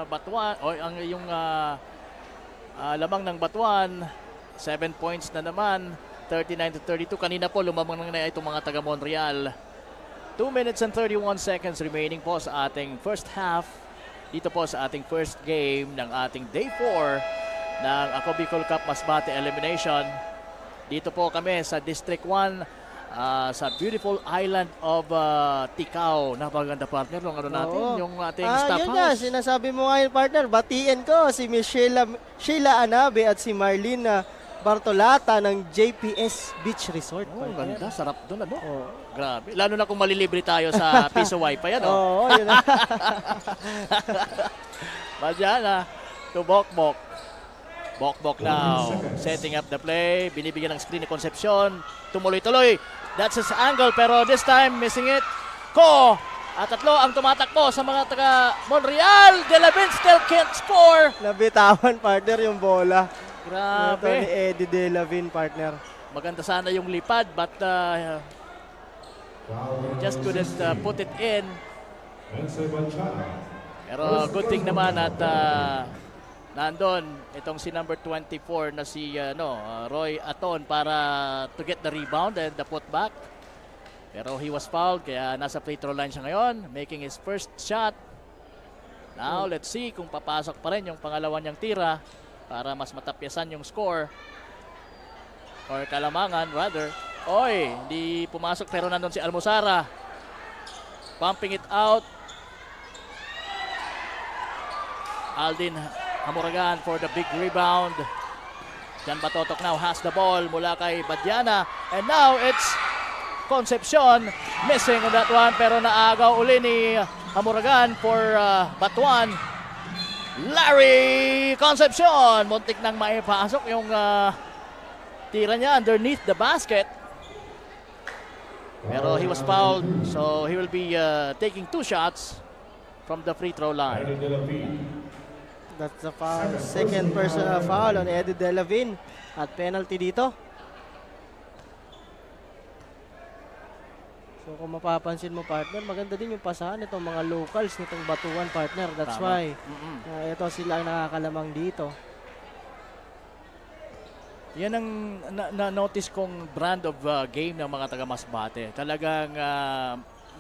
Batuan o yung lamang ng Batuan. 7 points na naman. 39-32. Kanina po lumamang na itong mga taga Montreal. 2 minutes and 31 seconds remaining po sa ating first half. Dito po sa ating first game ng ating day 4 ng Ako Bicol Cup Masbate Elimination. Dito po kami sa District 1 sa beautiful island of Ticao. Napaganda partner yung ano natin, Oo. yung ating staff Yun nga, house. sinasabi mo ngayon, partner. Batiin ko si Miss Sheila Anabe at si Marlene Bartolata ng JPS Beach Resort. Oh, partner. ganda, sarap doon ano. Oo. Grabe. Lalo na kung malilibre tayo sa piso wifi ano. Oo, yun na. Badyana to Bokbok. Bokbok now. Setting up the play. Binibigyan ng screen ni Concepcion. Tumuloy-tuloy. That's his angle pero this time missing it. Ko! At tatlo ang tumatakbo sa mga taga Montreal. De La Vin still can't score. Nabitawan, partner, yung bola. Ito ni Grabe. Eddie De Lavin, partner. Maganda sana yung lipad but just couldn't put it in. Mensa Banchana. Pero good thing naman at nandun itong si number 24 na si Roy Aton para to get the rebound and the putback. Pero he was fouled kaya nasa free throw line siya ngayon, making his first shot. Now let's see kung papasok pa rin yung pangalawa niyang tira para mas matapyasan yung score. Or kalamangan rather. Oy, hindi pumasok pero nandun si Almosara. Pumping it out. Aldin Hamuragan for the big rebound. Jan Batotok now has the ball mula kay Badyana. And now it's Concepcion missing on that one. Pero naagaw uli ni Hamuragan for Batuan. Larry Concepcion. Muntik nang maipasok yung tira niya underneath the basket. Pero he was fouled. So he will be taking 2 shots from the free throw line. Eddie De La Vin. That's the foul. Second personal foul on Eddie De Lavin. At penalty dito. So kung mapapansin mo, partner, maganda din yung pasahan nitong mga locals nitong Batuan, partner. That's Tama. why ito sila ang nakakalamang dito. Yan ang na-notice kong brand of game ng mga taga Masbate. Talagang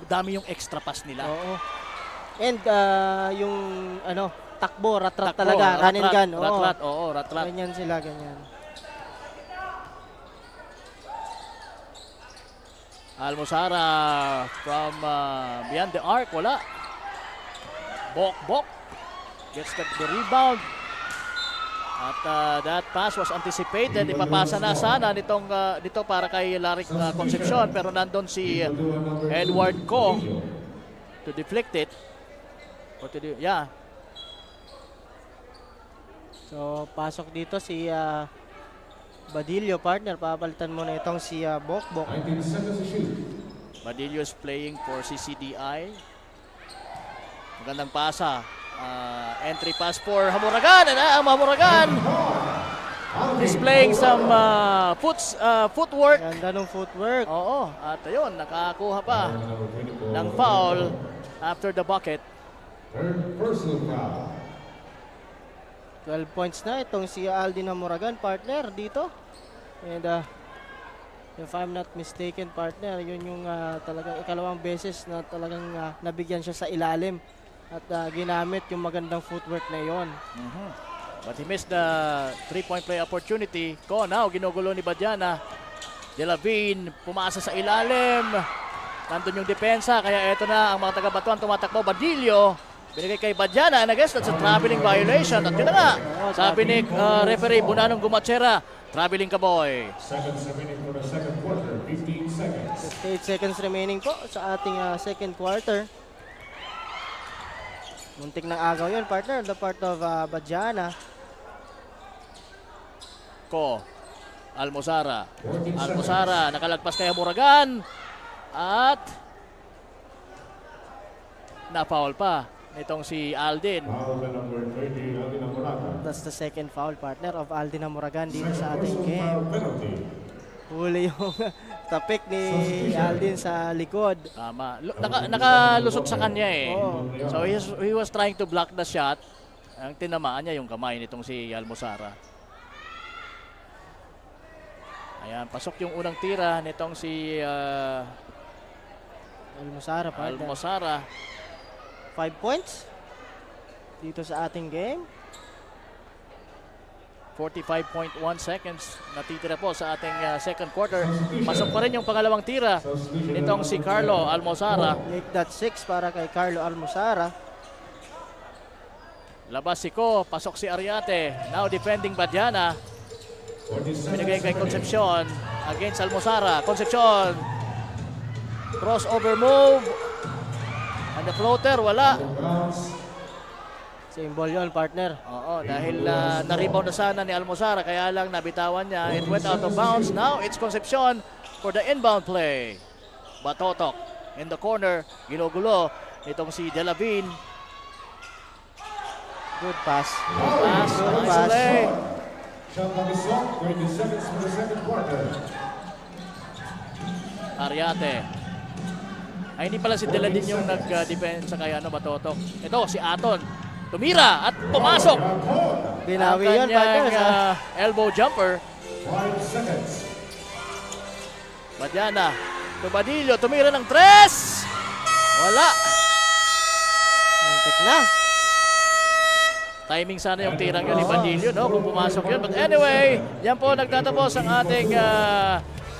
dami yung extra pass nila. Oo. And yung takbo, rat-rat Takbo, talaga, run and gun. Oo. Rat-rat, oo, rat-rat. Ganyan sila, ganyan. Almosara from beyond the arc, wala. Bok gets the rebound. At that pass was anticipated. Ipapasa na sana dito para kay Larry Concepcion. Pero nandun si Edward Co to deflect it. Yeah. So, pasok dito si Badillo, partner. Papalitan mo na itong si Bokbok. 19 seconds to shoot. Badillo is playing for CCDI. Magandang pasa. Entry pass for Hamuragan. And ang Hamuragan displaying some footwork. Ganda ng footwork. Oo, at ayun, nakakuha pa ng foul after the bucket. Third personal foul. 12 points na itong si Aldin Amuragan, partner, dito. And if I'm not mistaken, partner, yun yung talagang ikalawang beses na talagang nabigyan siya sa ilalim at ginamit yung magandang footwork na yon. But he missed the 3-point play opportunity. Now, ginugulo ni Badiana. De Lavin, pumasa sa ilalim. Nandun yung depensa, kaya eto na ang mga taga-Batuan tumatakbo. Badillo, binigay kay Badiana, and I guess that's a traveling violation. At yun na nga, sabi ni referee Bunanong Gumatchera, traveling ka boy. Seconds remaining for the second quarter. 15 seconds. 58 seconds remaining po sa ating second quarter. Muntik ng agaw yun, partner, the part of Badiana. Almozara. Almozara, nakalagpas kay Amuragan. At na-foul pa nitong si Aldin. Foul by number 20, Aldin Amuragan. That's the second foul, partner, of Aldin Amuragan dito sa ating Personal game. foul penalty. Huli yung tapik ni Aldin sa likod. Tama. Nakalusot sa kanya eh. Oo. So he was trying to block the shot. Ang tinamaan niya yung kamay nitong si Almozara. Ayan, pasok yung unang tira nitong si Almozara, partner. Almozara. 5 points dito sa ating game. 45.1 seconds natitira po sa ating second quarter. Pasok pa rin yung pangalawang tira nitong si Carlo Almozara. Make that 6 para kay Carlo Almozara. Labas si Ko, pasok si Ariate. Now defending Badiana. 47 Binigay kay seconds. Concepcion against Almozara. Concepcion, crossover move. And the floater, wala. Bounce. Same ball yun, partner. Oo, dahil na-rebound na sana ni Almozara, kaya lang nabitawan niya. It went out of bounds. Now it's Concepcion for the inbound play. Batotok in the corner. Ginugulo nitong si De Lavin. Good pass. Pass, Good nice pass. play. Shot clock is stopped. 20 seconds for the second quarter. Ariate. Ay, hindi pala si De Lavin yung nag-defense kay Batotok. Ito, si Aton. Tumira at pumasok. Binawi Ang yun, partner. kanyang, elbow jumper. 5 seconds. Badiana. Tubadillo, tumira ng 3. Wala. Muntik na. Timing sana yung tirang yun ni Badillo, no? Kung pumasok yun. But anyway, yan po nagtatapos ang ating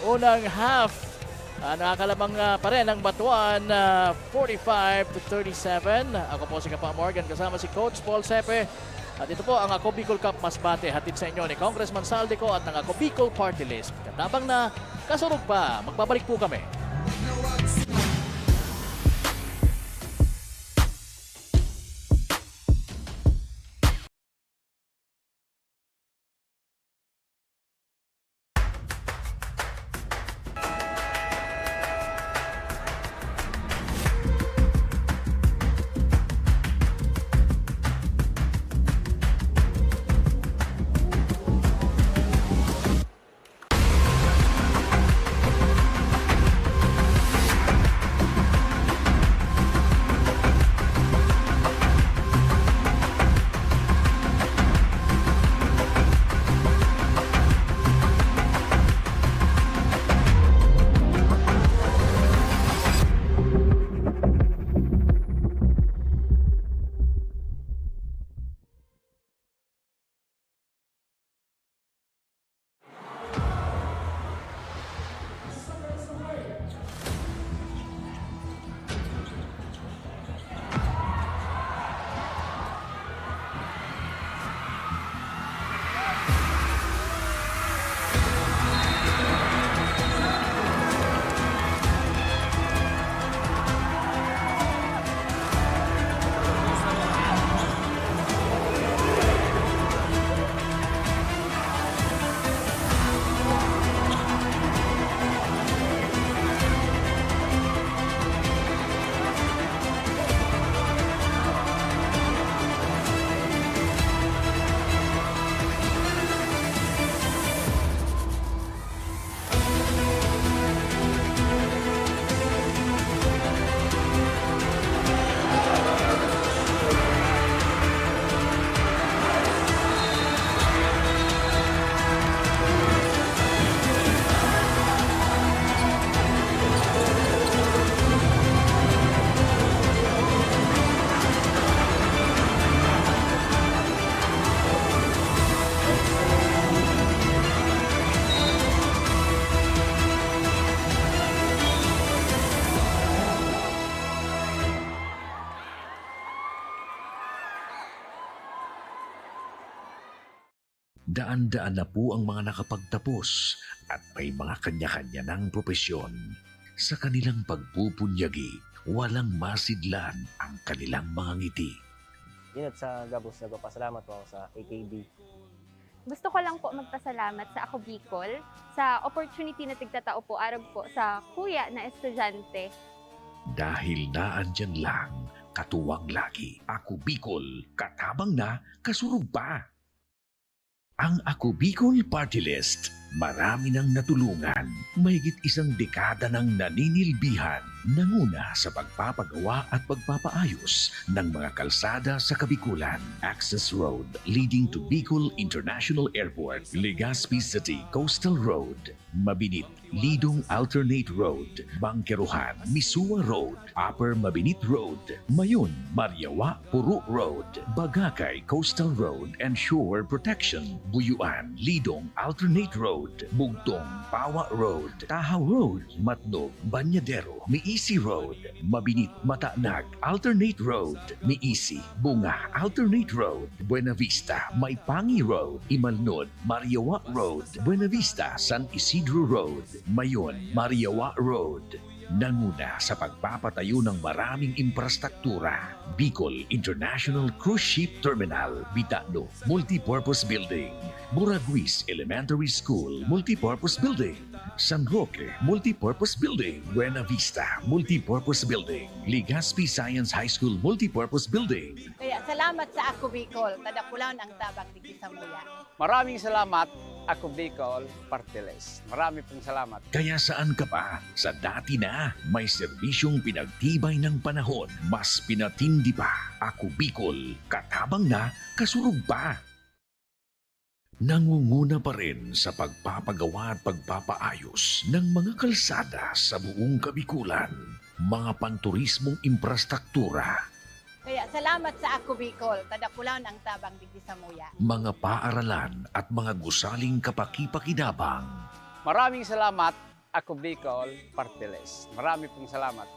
unang half. Nakakalabang pa rin ang Batuan 45-37. Ako po si Kapa Morgan kasama si Coach Paul Sepe. At ito po ang Ako Bicol Cup Masbate hatid sa inyo ni Congressman Saldico at ng Ako Bicol Party List. Katabang na kasurog pa. Magbabalik po kami. Daan-daan na po ang mga nakapagtapos at may mga kanya-kanya ng propesyon. Sa kanilang pagpupunyagi, walang masidlan ang kanilang mga ngiti. Yun at sa Gabos, nagpapasalamat po ako sa AKB. Gusto ko lang po magpasalamat sa Ako Bicol sa opportunity na tigtatao po arag po sa kuya na estudyante. Dahil naandyan lang, katuwang lagi. Ako Bicol, katabang na, kasurug pa. Ang Ako Bicol Party List, marami nang natulungan. Mahigit isang dekada ng naninilbihan, nanguna sa pagpapagawa at pagpapaayos ng mga kalsada sa Kabikulan. Access Road leading to Bicol International Airport, Legazpi City Coastal Road, Mabinit, Lidong Alternate Road, Bangkeruhan, Misua Road, Upper Mabinit Road, Mayon, Mariawa, Puro Road, Bagakay Coastal Road and Shore Protection, Buyuan, Lidong Alternate Road, Bugtong, Pawa Road, Tahaw Road, Matnog, Banyadero, Miisi Road, Mabinit, Matanag, Alternate Road, Miisi, Bunga, Alternate Road, Buena Vista, Maipangi Road, Imalnod, Mariawa Road, Buena Vista, San Isidro Road, Mayon, Mariawa Road. Nanguna sa pagpapatayo ng maraming infrastruktura. Bicol International Cruise Ship Terminal, Bitano, Multipurpose Building, Buraguis Elementary School, Multipurpose Building, San Roque, Multipurpose Building, Buena Vista, Multipurpose Building, Legazpi Science High School, Multipurpose Building. Kaya salamat sa Ako Bicol, tadakulan ang tabang di Sambuya. Maraming salamat, Ako Bicol Party List. Marami pong salamat. Kaya saan ka pa? Sa dati na, may serbisyong pinagtibay ng panahon. Mas pinatindi pa. Ako Bicol, katabang na, kasurug pa. Nangunguna pa rin sa pagpapagawa at pagpapaayos ng mga kalsada sa buong Kabikulan, mga panturismong infrastruktura, Kaya salamat sa Ako Bicol, tadakulan ang tabang di Sambuya. mga paaralan at mga gusaling kapaki-pakinabang. Maraming salamat, Ako Bicol Party List. Marami pong salamat.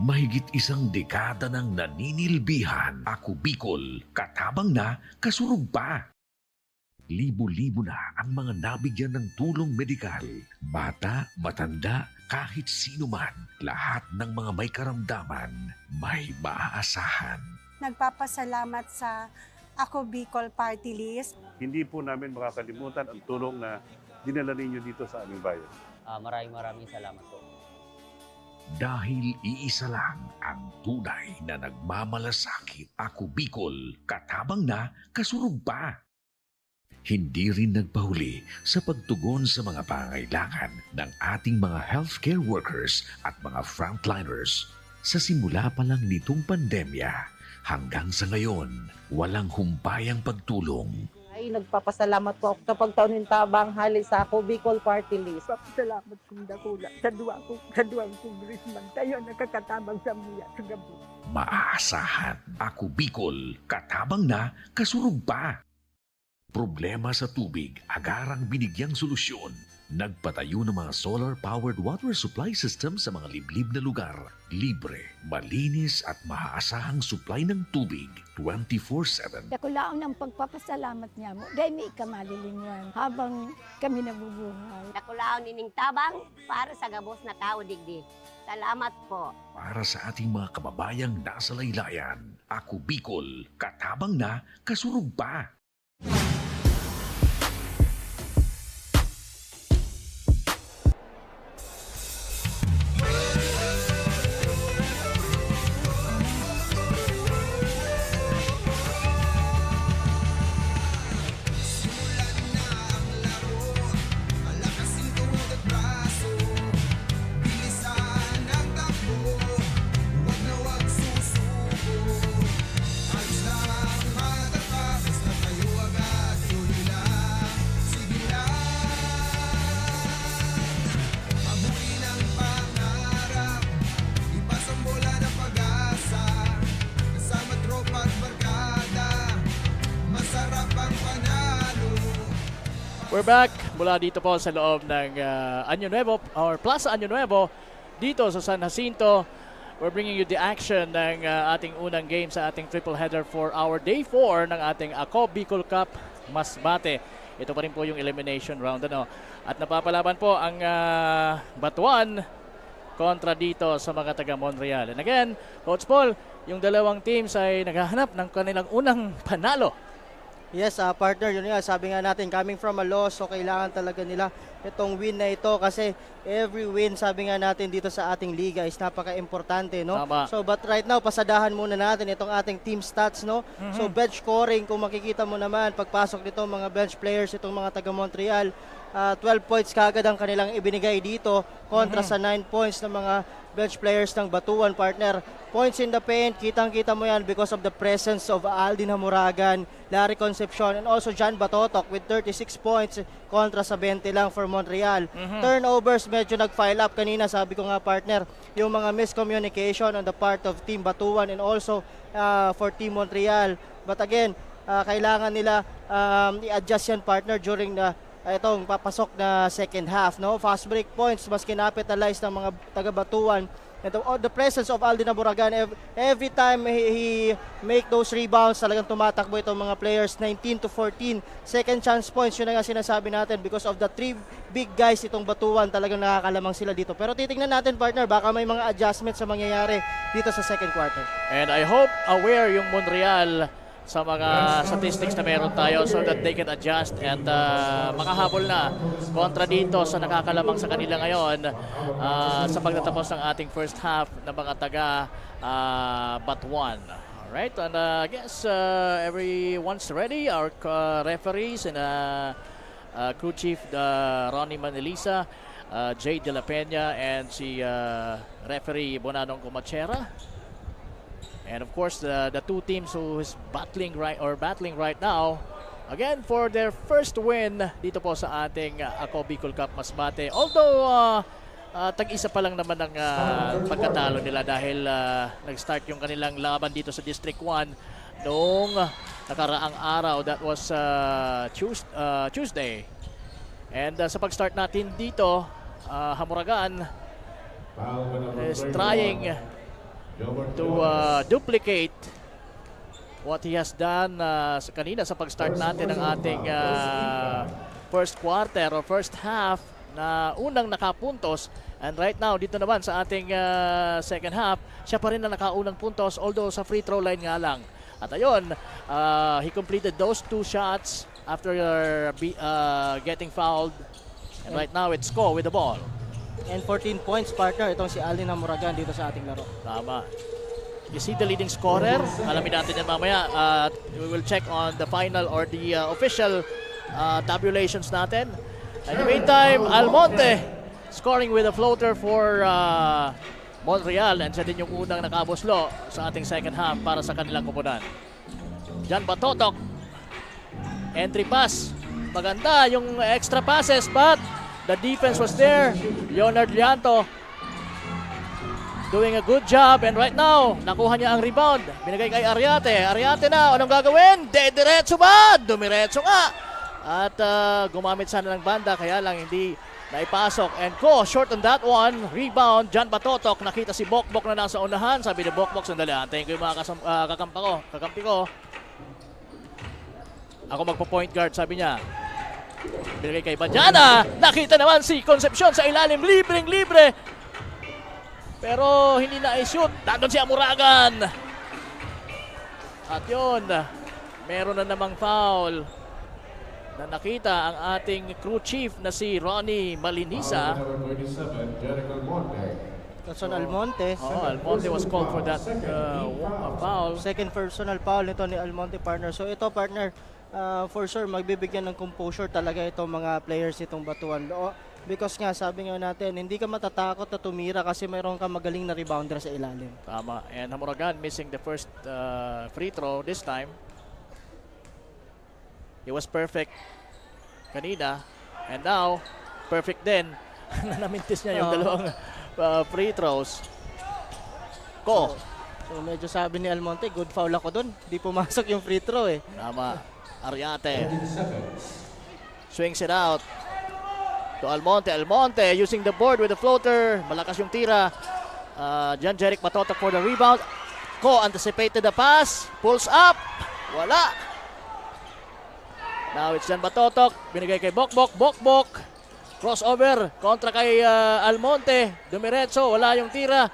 Mahigit isang dekada ng naninilbihan. Ako Bicol, katabang na, kasurug pa. Libo-libo na ang mga nabigyan ng tulong medikal. Bata, matanda, kahit sino man, lahat ng mga may karamdaman, may maaasahan. Nagpapasalamat sa Ako Bicol Party List. Hindi po namin makakalimutan ang tulong na dinala ninyo dito sa aming bayan. Maraming salamat po. Dahil iisa lang ang tunay na nagmamalasakit. Ako Bicol, katabang na, kasurug pa. Hindi rin nagpahuli sa pagtugon sa mga pangailangan ng ating mga healthcare workers at mga frontliners. Sa simula pa lang nitong pandemya, hanggang sa ngayon, walang humpayang pagtulong. Ay, nagpapasalamat po ako sa pagtaunin tabang hali sa Ako Bicol Party List. Papasalamat kong dakula sa duwang kongresman. Tayo nakakatabang sa muya sa gabi. Maaasahan. Ako Bicol, katabang na, kasurug pa. Problema sa tubig, agarang binigyang solusyon. Nagpatayo ng mga solar-powered water supply system sa mga liblib na lugar. Libre, malinis at maaasahang supply ng tubig 24/7. Dakulaon ang pagpapasalamat niya mo. Dahil may ikamalilingan habang kami nabubuhay. Dakulaon ining tabang para sa Gabos na tao digdi. Salamat po. Para sa ating mga kababayang nasa laylayan, Ako Bicol, katabang na, kasurug pa. We're back mula dito po sa loob ng Año Nuevo or Plaza Año Nuevo dito sa San Jacinto. We're bringing you the action ng ating unang game sa ating triple header for our day 4 ng ating Ako Bicol Cup Masbate. Ito pa rin po yung elimination round. Ano? At napapalaban po ang Batuan kontra dito sa mga taga Montreal. And again, Coach Paul, yung dalawang teams ay naghahanap ng kanilang unang panalo. Yes, partner, yun nga, sabi nga natin, coming from a loss, so kailangan talaga nila itong win na ito kasi every win, sabi nga natin dito sa ating liga is napaka-importante, no? Tama. So, but right now, pasadahan muna natin itong ating team stats, no? So, bench scoring, kung makikita mo naman, pagpasok nito mga bench players, itong mga taga Montreal, 12 points kagad ang kanilang ibinigay dito kontra sa 9 points ng mga bench players ng Batuan, partner. Points in the paint, kitang-kita mo yan because of the presence of Aldin Hamuragan, Larry Concepcion, and also John Batotok with 36 points kontra sa 20 lang for Montreal. Turnovers, medyo nag-file up kanina, sabi ko nga partner, yung mga miscommunication on the part of Team Batuan and also for Team Montreal. But again, kailangan nila i-adjust yan partner during itong papasok na second half, no? Fast break points, mas kinapitalize ng mga taga-Batuan. And the presence of Aldin Hamuragan, every time he make those rebounds, talagang tumatakbo itong mga players, 19 to 14. Second chance points, yun na nga sinasabi natin because of the 3 big guys itong Batuan, talagang nakakalamang sila dito. Pero titingnan natin partner, baka may mga adjustments sa mangyayari dito sa second quarter. And I hope aware yung Montreal sa mga statistics na meron tayo so that they can adjust and makahabol na kontra dito sa nakakalamang sa kanila ngayon sa pagtatapos ng ating first half na mga taga Batuan. Alright, and I guess everyone's ready. Our referees and crew chief Ronnie Manilisa, Jay De La Peña, and si referee Bonanong Comachera. And of course, the two teams who is battling right now, again, for their first win dito po sa ating Ako Bicol Cup Masbate. Although, tag-isa pa lang naman ang pagkatalo nila dahil nag-start yung kanilang laban dito sa District 1 noong nakaraang araw. That was Tuesday. And sa pag-start natin dito, Hamuragan is trying to duplicate what he has done kanina sa pag-start natin ng ating first quarter or first half na unang nakapuntos. And right now, dito naman sa ating second half, siya pa rin na nakaunang puntos although sa free throw line nga lang. At ayun, he completed those 2 shots after getting fouled. And right now, it's Ko with the ball. And 14 points partner, itong si Aldin Hamuragan dito sa ating laro. Tama. Is he the leading scorer? Alamin natin yan mamaya. We will check on the final or the official tabulations natin. In the meantime, Almonte scoring with a floater for Montreal. And siya din yung unang nakabuslo sa ating second half para sa kanilang koponan. John Batotok. Entry pass. Maganda yung extra passes but the defense was there. Leonard Lianto doing a good job. And right now, nakuha niya ang rebound. Binigay kay Ariate. Ariate na, anong gagawin? Diretso ba? Dumiretso nga. At gumamit sana ng banda, kaya lang hindi naipasok. And Ko, short on that one. Rebound, John Batotok. Nakita si Bokbok na nasa unahan. Sabi ni Bokbok, sandali, antayin ko yung mga kakampi ko. Ako magpo-point guard, sabi niya. Binigay kay Badiana. Nakita naman si Concepcion sa ilalim. Libreng-libre. Pero hindi na i-shoot. Nandun si Hamuragan. At yun, meron na namang foul na nakita ang ating crew chief na si Ronnie Malinisa. Son Almonte. Almonte was called for that foul. Second personal foul nito ni Almonte, partner. So ito partner, for sure magbibigyan ng composure talaga itong mga players itong Batuan. Because nga sabi nga natin, hindi ka matatakot na tumira kasi mayroon ka magaling na rebounder sa ilalim. Tama. And Hamuragan missing the first free throw this time. He was perfect kanina. And now, perfect din. Namintis niya yung dalawang free throws. Ko. So medyo sabi ni Almonte, good foul ako dun. Di pumasok yung free throw eh. Tama. Ariate. Swings it out to Almonte. Almonte using the board with the floater. Malakas yung tira. John Jeric Batotok for the rebound. Ko anticipated the pass. Pulls up. Wala. Now it's Jan Batotok. Binigay kay Bokbok. Bokbok. Crossover. Kontra kay Almonte. Dumiretso. Wala yung tira.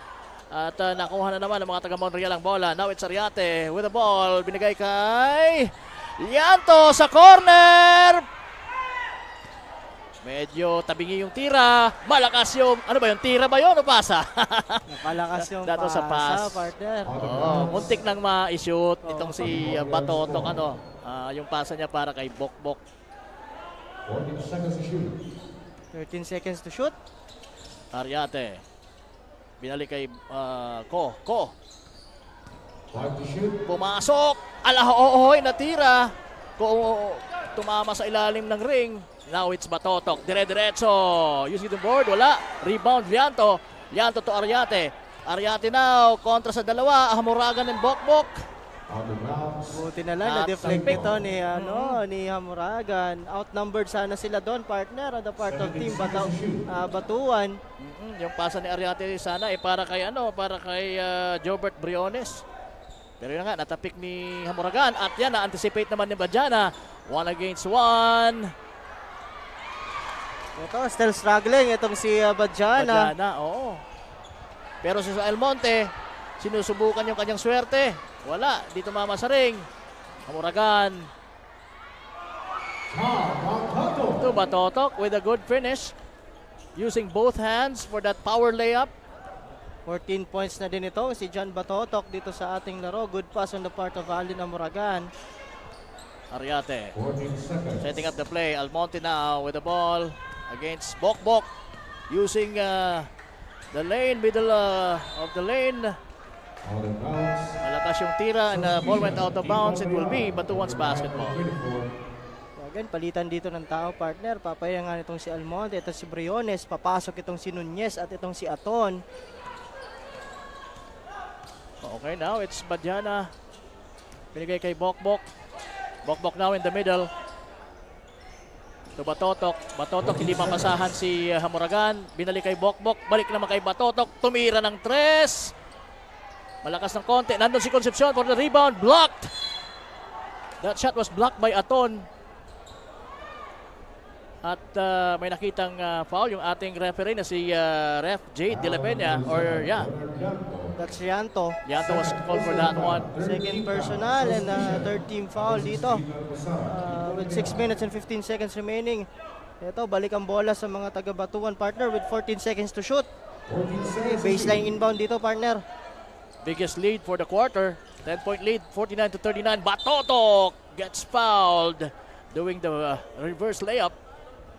At nakuha na naman ng mga taga Monreal ang bola. Now it's Ariate with the ball. Binigay kay Llanto sa corner. Medyo tabingi yung tira. Malakas yung, ano ba yung tira ba yun o pasa? Napalakas yung That was a pass. partner. Muntik nang ma-shoot itong si Batotok. Yung pasa niya para kay Bokbok. 14 seconds to shoot. 13 seconds to shoot. Ariate. Binalik kay Ko. 5 to shoot. Pumasok. Alahohoy natira. Ko tumama sa ilalim ng ring. Now it's Batotok. Dire-diretso. Using the board. Wala. Rebound Llanto. Llanto to Ariate. Ariate now. Kontra sa dalawa. Hamuragan ng Bokbok. On the bounce. Buti na lang, na-deflect ito ni Hamuragan. Outnumbered sana sila doon, partner, on the part of team Batuan. Yung pasa ni Ariate sana para kay Jobert Briones. Pero yun nga, natapik ni Hamuragan. At yan, na-anticipate naman ni Badiana. 1 against 1. Ito, still struggling itong si Badiana. Oo. Pero si Almonte, sinusubukan yung kanyang swerte. Wala, di tumama sa ring. Hamuragan. Ito Batotok with a good finish. Using both hands for that power layup. 14 points na din ito si John Batotok dito sa ating laro. Good pass on the part of Alin Hamuragan. Ariate 14 seconds. setting up the play. Almonte now with the ball against Bokbok. Using the lane, middle of the lane. On the bounce. Malakas yung tira and the ball went out of bounds. It will be Batuan's basketball. Again, palitan dito ng tao, partner. Papaya nga itong si Almonte, ito si Briones. Papasok itong si Nunez at itong si Aton. Okay, now it's Badiana. Binigay kay Bokbok. Bokbok now in the middle. To Batotok. Batotok hindi mapasahan si Hamuragan. Binalik kay Bokbok. Balik naman kay Batotok. Tumira ng 3. Malakas ng konti. Nandun si Concepcion for the rebound. Blocked. That shot was blocked by Aton. At may nakitang foul yung ating referee na si Ref Jade De La Peña. That's Llanto. Llanto was called for that one. Second personal and third team foul dito. With 6 minutes and 15 seconds remaining. Ito, balik ang bola sa mga taga-Batuan, partner, with 14 seconds to shoot. Baseline inbound dito, partner. Biggest lead for the quarter. 10-point lead, 49-39. Batotok gets fouled doing the reverse layup.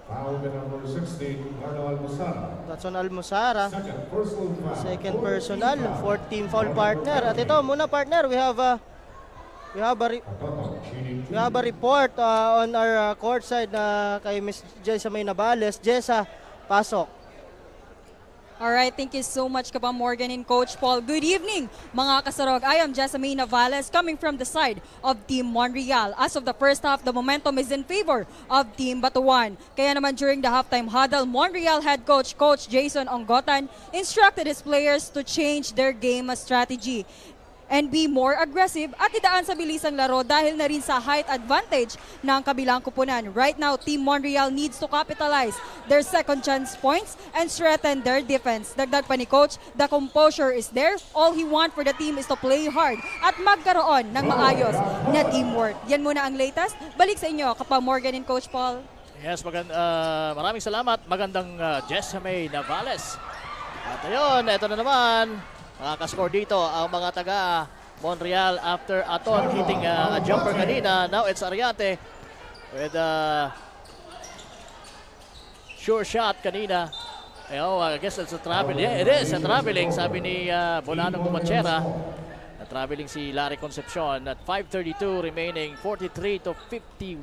Foul with number 16, Arno Almozara. That's on Almozara. Second personal foul. Second personal, fourth team foul, partner. At ito muna, partner, we have a report on our court side na kay Miss Jessa May Navales. Jessa, pasok. Alright, thank you so much Kapam Morgan and Coach Paul. Good evening mga kasarog. I am Jessamine Navales coming from the side of Team Monreal. As of the first half, the momentum is in favor of Team Batuan. Kaya naman during the halftime huddle, Monreal head coach Coach Jason Onggotan instructed his players to change their game strategy and be more aggressive at idaan sa bilisang laro dahil na rin sa height advantage ng kabilang kupunan. Right now, Team Monreal needs to capitalize their second chance points and strengthen their defense. Dagdag pa ni Coach, the composure is there. All he wants for the team is to play hard at magkaroon ng maayos na teamwork. Yan muna ang latest. Balik sa inyo, Kapam Morgan and Coach Paul. Yes, maraming salamat. Magandang Jessamine Navales. At ayun, ito na naman. Makakascore dito ang mga taga Monreal after Aton hitting a jumper kanina. Now it's Ariate with a sure shot kanina. I guess it's a traveling. Yeah, it is a traveling, sabi ni Bonanong Bumachera. Traveling si Larry Concepcion at 5:32 remaining, 43-51.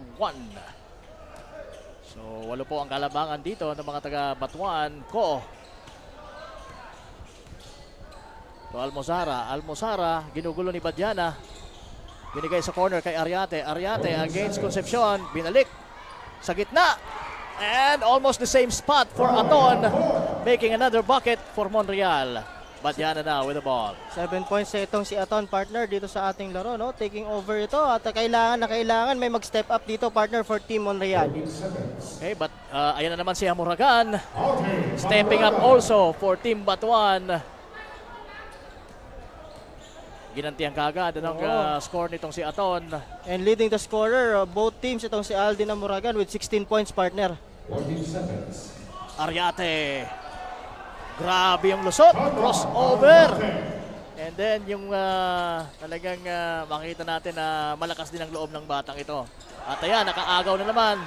So, 8 po ang kalabangan dito ng mga taga Batuan. So Almozara, ginugulo ni Badiana. Binigay sa corner kay Ariate. Ariate against Concepcion. Binalik sa gitna. And almost the same spot for Aton. Making another bucket for Monreal. Badiana now with the ball. 7 points sa itong si Aton, partner, dito sa ating laro, no? Taking over ito at kailangan may mag-step up dito, partner, for Team Monreal. Okay, but ayan na naman si Hamuragan. Stepping up also for Team Batuan. Ginantihan kagad ang score nitong si Aton. And leading the scorer, both teams, itong si Aldin Hamuragan with 16 points, partner. Ariate. Grabe yung lusot. Crossover. And then yung talagang makita natin na malakas din ang loob ng batang ito. At ayan, nakaagaw na naman.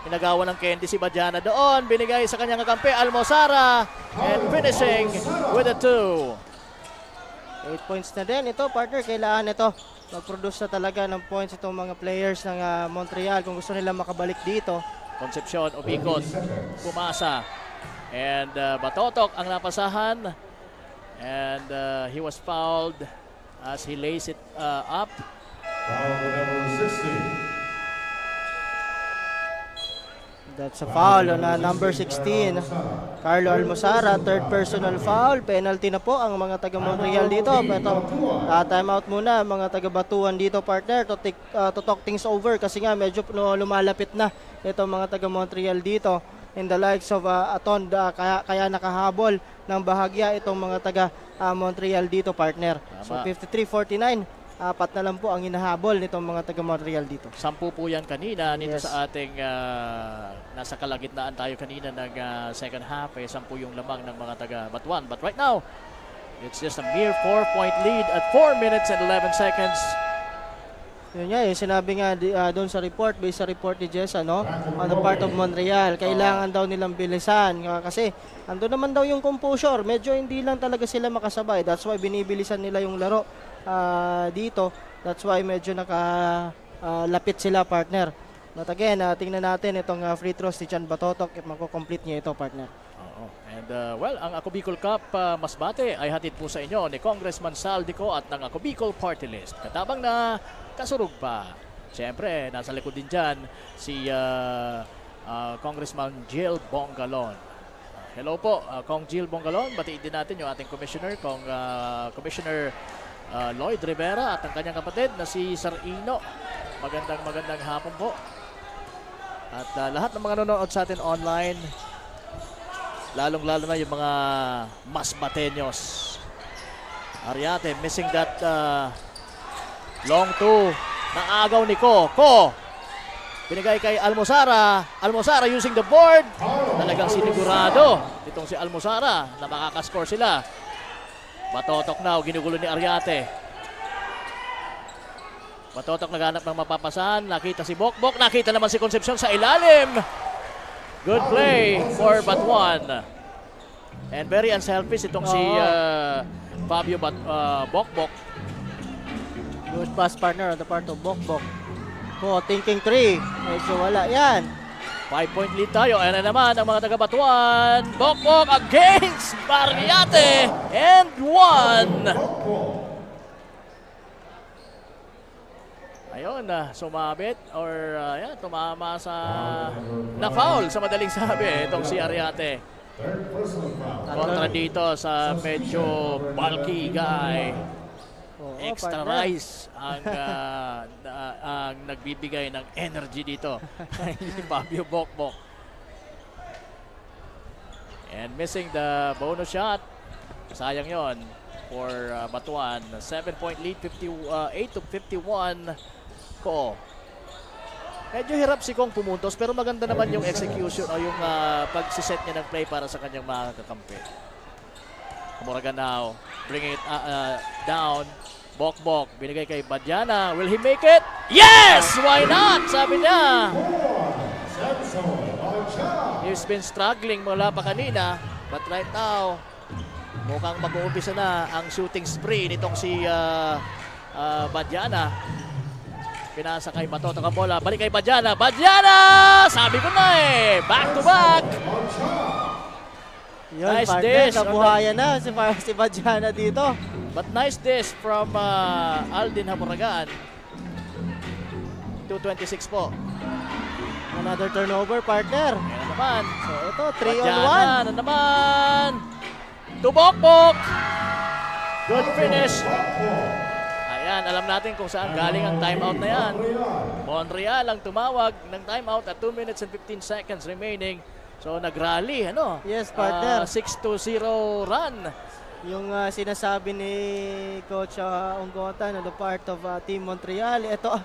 Pinagawa ng Candy si Badiana doon. Binigay sa kanyang kakampi, Almozara. And finishing with a 2. 8 points na din ito, partner. Kailangan ito mag-produce na talaga ng points itong mga players ng Montreal kung gusto nila makabalik dito. Concepcion, umikot, pumasa. And Batotok ang napasahan. And he was fouled as he lays it up. Foul number 60. That's a foul on number 16. Carlo Almozara, third personal foul. Penalty na po ang mga taga Montreal dito. Pero time out muna mga taga Batuan dito, partner, to talk things over kasi nga medyo lumalapit na itong mga taga Montreal dito. In the likes of Aton, kaya nakahabol ng bahagya itong mga taga Montreal dito, partner. So 53-49. 4 na lang po ang hinahabol nitong mga taga Montreal dito. 10 po yan kanina nito sa ating nasa kalagitnaan tayo kanina ng second half. 10 yung lamang ng mga taga Batuan. But right now, it's just a mere 4-point lead at 4 minutes and 11 seconds. Yun nga, sinabi nga doon sa report, based sa report ni Jessa, no? On the part of Montreal, kailangan daw nilang bilisan kasi ando naman daw yung composure. Medyo hindi lang talaga sila makasabay. That's why binibilisan nila yung laro dito. That's why medyo nakalapit sila, partner. But again, tingnan natin itong free throws ni Chan Batotok if mako-complete niya ito, partner. And well, ang Ako Bicol Cup Masbate ay hatid po sa inyo ni Congressman Saldico at ng Ako Bicol Party List. Katabang na kasurug pa. Siyempre, nasa likod din dyan si Congressman Jill Bongalon. Hello po, Kong Jill Bongalon. Batiin din natin yung ating commissioner, Commissioner Lloyd Rivera at ang kanyang kapatid na si Sir Ino. Magandang hapon po. At lahat ng mga nanonood sa atin online, lalong-lalo na yung mga Masbateños. Ariate missing that long two. Naagaw ni Ko. Binigay kay Almozara. Almozara using the board. Talagang sinigurado itong si Almozara na makakascore sila. Batotok now, ginugulo ni Ariate. Batotok naghanap ng mapapasahan. Nakita si Bokbok. Nakita naman si Concepcion sa ilalim. Good play for Batuan. And very unselfish itong si Fabio Bokbok. Good pass, partner, on the part of Bokbok. Thinking 3. Medyo wala. Yan. 5-point lead tayo. Ayan na naman ang mga taga-Batuan. Bokbok against Ariate. And 1. Ayun, sumabit or tumama sa na-foul sa madaling sabi itong si Ariate. Kontra dito sa medyo bulky guy. Extra rice ang nagbibigay ng energy dito. Si Fabio Bokbok. And missing the bonus shot. Sayang yon for Batuan. 7-point lead, 58-51. Ko. Medyo hirap si Kong pumuntos pero maganda naman yung execution o yung pagsiset niya ng play para sa kanyang mga kakampi. Hamuragan now, bring it down. Bokbok, binigay kay Badiana. Will he make it? Yes! Why not? Sabi niya. He's been struggling mula pa kanina but right now mukhang mag-uumpisa na ang shooting spree nitong si Badiana. Pinasa kay Batotok ang bola. Balik kay Badiana. Badiana! Sabi ko na back to back. Yun, nice partner, dish. Nabuhayan na si Badiana dito. But nice dish from Aldin Hamuragan. 2:26 po. Another turnover, partner. Ayan naman. So ito, 3 on 1. Badiana na naman. to Bokbok. Good finish. Ayan, alam natin kung saan galing ang timeout na yan. Monreal ang tumawag ng timeout at 2 minutes and 15 seconds remaining. So nag-rally, ano? Yes, partner. 6-0 run. Yung sinasabi ni Coach Ongota na the part of Team Montreal, ito,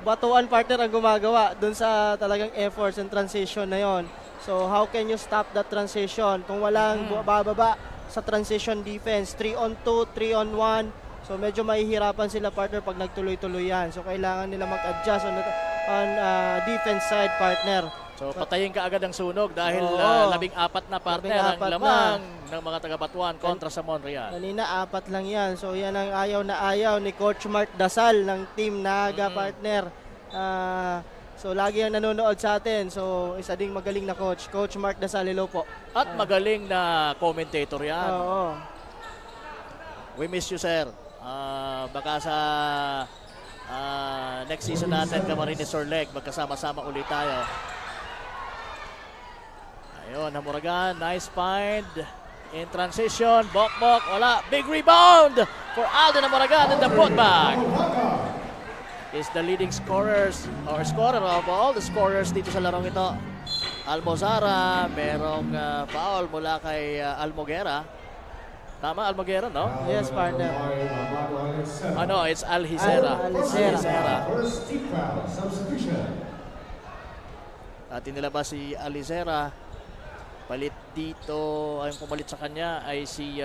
batuan partner ang gumagawa dun sa talagang efforts and transition na yon. So how can you stop that transition? Kung walang bababa sa transition defense, 3-on-2, 3-on-1, so medyo mahihirapan sila partner pag nagtuloy-tuloy yan. So kailangan nila mag-adjust on defense side partner. So patayin ka agad ang sunog dahil 14 na partner ang lamang ng mga taga-Batuan kontra sa Montreal. Kanina 4 lang yan. So yan ang ayaw na ayaw ni Coach Mark Dasal ng Team Naga partner. So lagi ang nanonood sa atin. So isa ding magaling na coach. Coach Mark Dasal, hello po. At magaling na commentator yan. Oo. We miss you, sir. Baka sa next season natin, Camarines Orleg, magkasama-sama ulit tayo. Ayun, Hamuragan, nice find. In transition, Bokbok, wala. Big rebound for Alden Hamuragan in the putback. Is the leading scorer of all the scorers dito sa larong ito. Almozara, merong foul mula kay Almoguera. Tama, Almoguera, no? Yes, partner. Ano, it's Alhizera. Alhizera. At inilabas si Alhizera. Palit dito, ang pumalit sa kanya ay si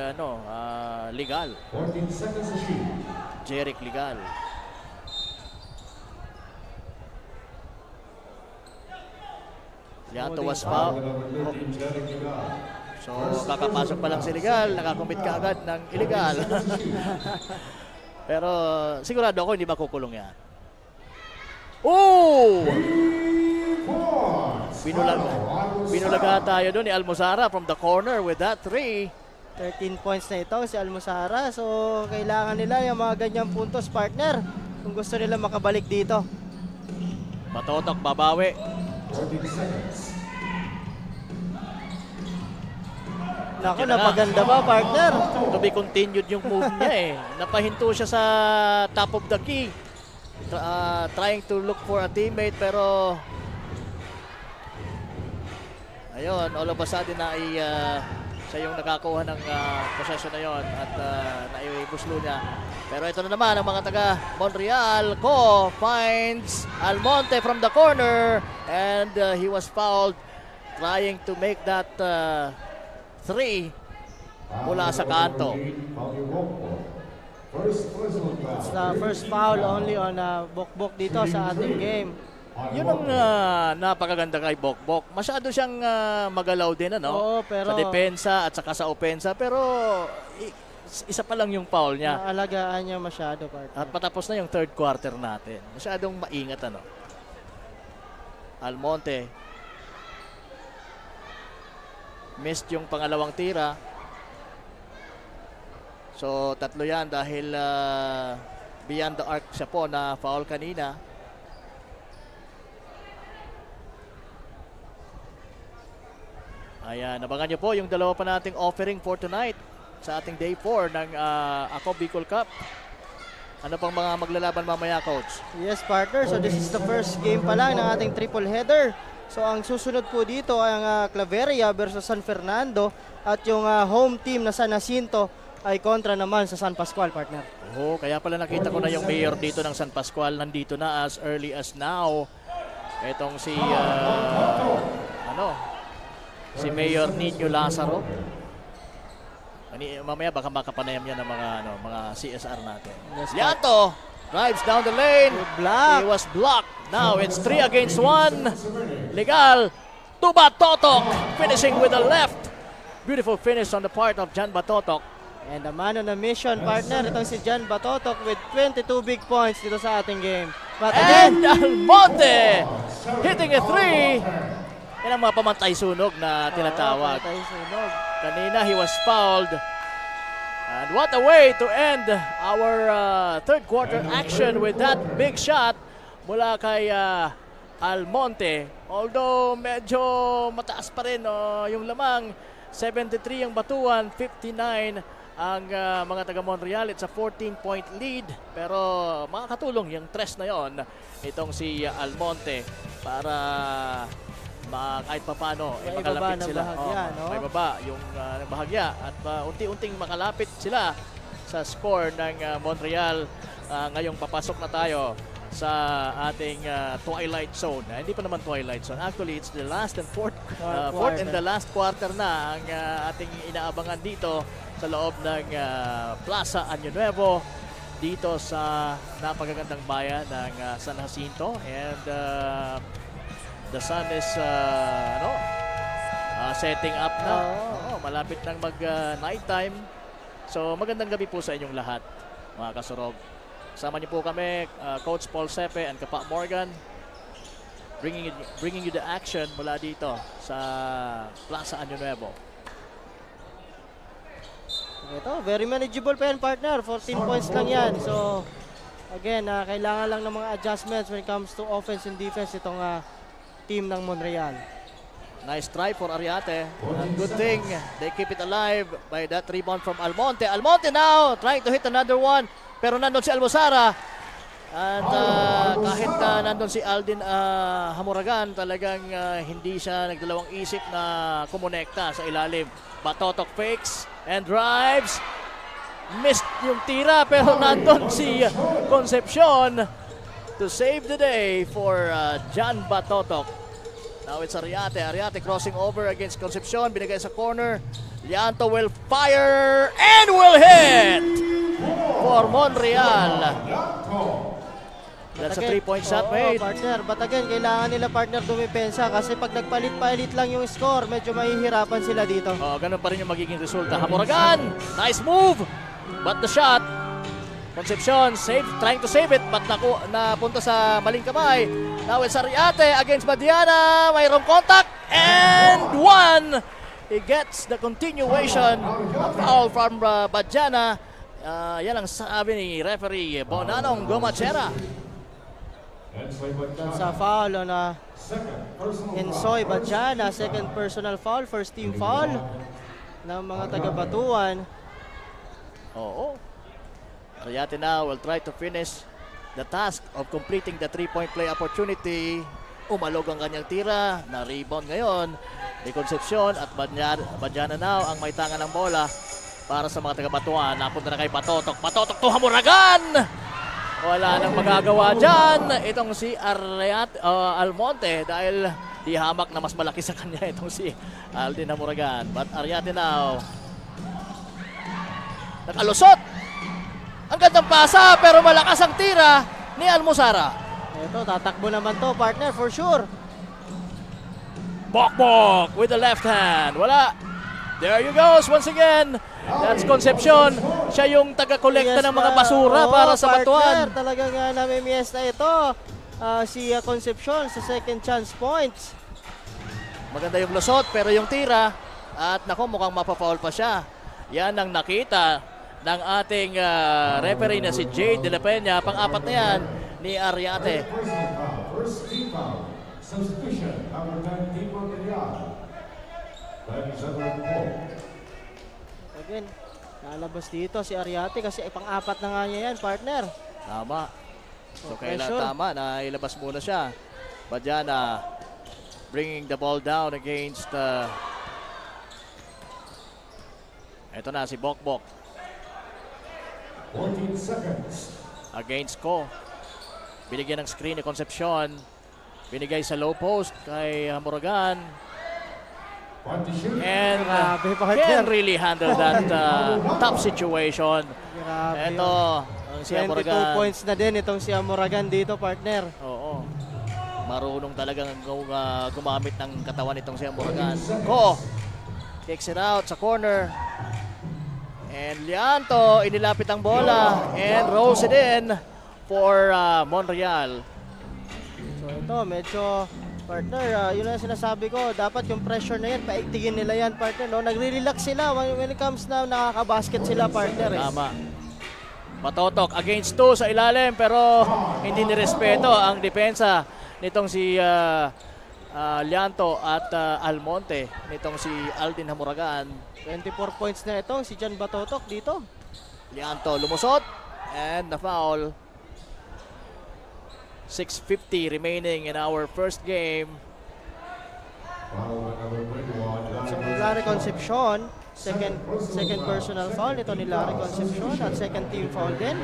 Legal. 14 seconds to shoot. Jeric Legal. Yan, was foul. So, kakapasok pa lang si Legal, nakakommit ka agad ng illegal. Pero sigurado ako hindi makukulong yan. Oh! Binulaga tayo doon ni Almozara from the corner with that 3. 13 points na ito si Almozara. So kailangan nila yung mga ganyang puntos partner kung gusto nila makabalik dito. Batotok babawi. 13 seconds. Naku, napaganda ba partner? To be continued yung move niya eh. Napahinto siya sa top of the key. Trying to look for a teammate pero ayun, all of a sudden na siya yung nakakuha ng possession na yon at naibuslo niya. Pero ito na naman ang mga taga Montreal. Ko finds Almonte from the corner and he was fouled trying to make that 3 mula sa kanto. It's the first foul only on Bokbok dito sa ating game. Yun ang napakaganda kay Bokbok. Masyado siyang magalaw din, ano? Oo, pero sa depensa at saka sa opensa. Pero isa pa lang yung foul niya. Naalagaan niya masyado, partner. At patapos na yung third quarter natin. Masyadong maingat, ano? Almonte. Missed yung pangalawang tira. So, 3 yan dahil beyond the arc siya po na foul kanina. Ayan, abangan nyo po yung dalawa pa nating offering for tonight sa ating day 4 ng Ako Bicol Cup. Ano pang mga maglalaban mamaya, Coach? Yes, partner. So this is the first game pa lang ng ating triple header. So ang susunod po dito ay ang Claveria versus San Fernando at yung home team na San Jacinto ay kontra naman sa San Pascual, partner. Oh, kaya pala nakita ko na yung mayor dito ng San Pascual nandito na as early as now. Etong si si Mayor Nino Lazaro. Mamaya baka makapanayam yan ng mga CSR natin. Yes, Lianto drives down the lane. He was blocked. Now it's 3 against 1. Legal to Batotok, finishing with the left. Beautiful finish on the part of Jan Batotok. And the man on a mission, partner, itong si Jan Batotok with 22 big points dito sa ating game. But and Almonte hitting a 3. Yan ang mga pamantay sunog na tinatawag. Kanina he was fouled. And what a way to end our third quarter action with that big shot mula kay Almonte. Although medyo mataas pa rin yung lamang 73 ang Batuan, 59 ang mga taga Montreal. It's a 14-point lead, pero makakatulong yung tres na yon itong si Almonte para kahit pa paano May makalapit ibaba na sila. bahagya, no? May baba yung bahagya at unti-unting makalapit sila sa score ng Montreal. Ngayong papasok na tayo sa ating twilight zone. Hindi pa naman twilight zone. Actually, it's the last and fourth and the last quarter na ang ating inaabangan dito sa loob ng Plaza Año Nuevo dito sa napakagandang bayan ng San Jacinto. And the sun is setting up na. Malapit nang mag nighttime. So magandang gabi po sa inyong lahat, mga kasurog. Sama niyo po kami, Coach Paul Sepe and Kapa Morgan, bringing you the action mula dito sa Plaza Año Nuevo. Ito, very manageable pa yan, partner. 14 points lang yan. So, again, kailangan lang ng mga adjustments when it comes to offense and defense itong team ng Montreal. Nice try for Ariate. Good thing they keep it alive by that rebound from Almonte. Almonte now trying to hit another one. Pero nandun si Almozara. At kahit nandun si Aldin Hamuragan, talagang hindi siya nagdalawang isip na kumonekta sa ilalim. Batotok fakes and drives. Missed yung tira pero nandun si Concepcion to save the day for John Batotok. Now it's Ariate. Ariate crossing over against Concepcion. Binigay sa corner. Lianto will fire and will hit for Montreal. That's a 3-point shot made. Partner, but again, kailangan nila partner dumipensa kasi pag nagpalit-palit lang yung score, medyo mahihirapan sila dito. Ganun pa rin yung magiging resulta. Hamuragan, nice move, but the shot. Concepcion trying to save it, but napunta sa maling kamay. Now it's Ariate against Badiana. Mayroong contact and one. He gets the continuation of foul from Badiana. Yan ang sabi ni referee Bonanong Gomachera. Sa foul na Ensoy Badiana, second personal foul, first team foul ng mga taga-Batuan. Oo. Ariate now will try to finish the task of completing the 3-point play opportunity. Umalog ang kanyang tira, na-rebound ngayon ni Concepcion at Badiana now ang may tanga ng bola para sa mga taga-Batuan. Napunta na kay Batotok. Batotok to Hamuragan! Wala nang magagawa dyan. Itong si Almonte dahil di hamak na mas malaki sa kanya itong si Aldin Hamuragan. But Ariate now nakalusot! Ang gandang pasa pero malakas ang tira ni Almozara. Ito, tatakbo naman to, partner, for sure. Bokbok with the left hand. Wala. There you goes once again. That's Concepcion. Siya yung taga-kolekta ng mga basura para sa Batuan. Talagang namimiesta ito. Si Concepcion sa second chance points. Maganda yung lusot pero yung tira at naku mukhang mapafoul pa siya. Yan ang nakita ng ating referee na si Jade De La Peña. Pang-apat na yan ni Ariate. First team foul. Substitution number 10, Team Montreal. Again, lalabas dito si Ariate kasi pang-apat na nga niya yan, partner. Tama. So kailangan tama na ilabas muna siya. Badiana bringing the ball down against ito na si Bokbok. 14 seconds. Against Ko. Binigyan ng screen ni Concepcion. Binigay sa low post kay Hamuragan. And can really handle that tough situation. Ito, si Hamuragan. 22 points na din itong si Hamuragan dito, partner. Oo. Marunong talagang gumamit ng katawan itong si Hamuragan. Ko kicks it out sa corner. And Lianto, inilapit ang bola and rolls it in for Montreal. So ito, medyo, partner, yun ang sinasabi ko, dapat yung pressure na yan, paigtigin nila yan, partner. No? Nagre-relax sila when it comes na nakakabasket sila, partner. Tama. Batotok against 2 sa ilalim pero hindi nirespeto ang depensa nitong si Lianto at Almonte nitong si Aldin Hamuragan. 24 points na ito, si Jan Batotok dito. Lianto lumusot and the foul. 6:50 remaining in our first game. So, Larry Concepcion, second personal foul ito ni Larry Concepcion at second team foul din.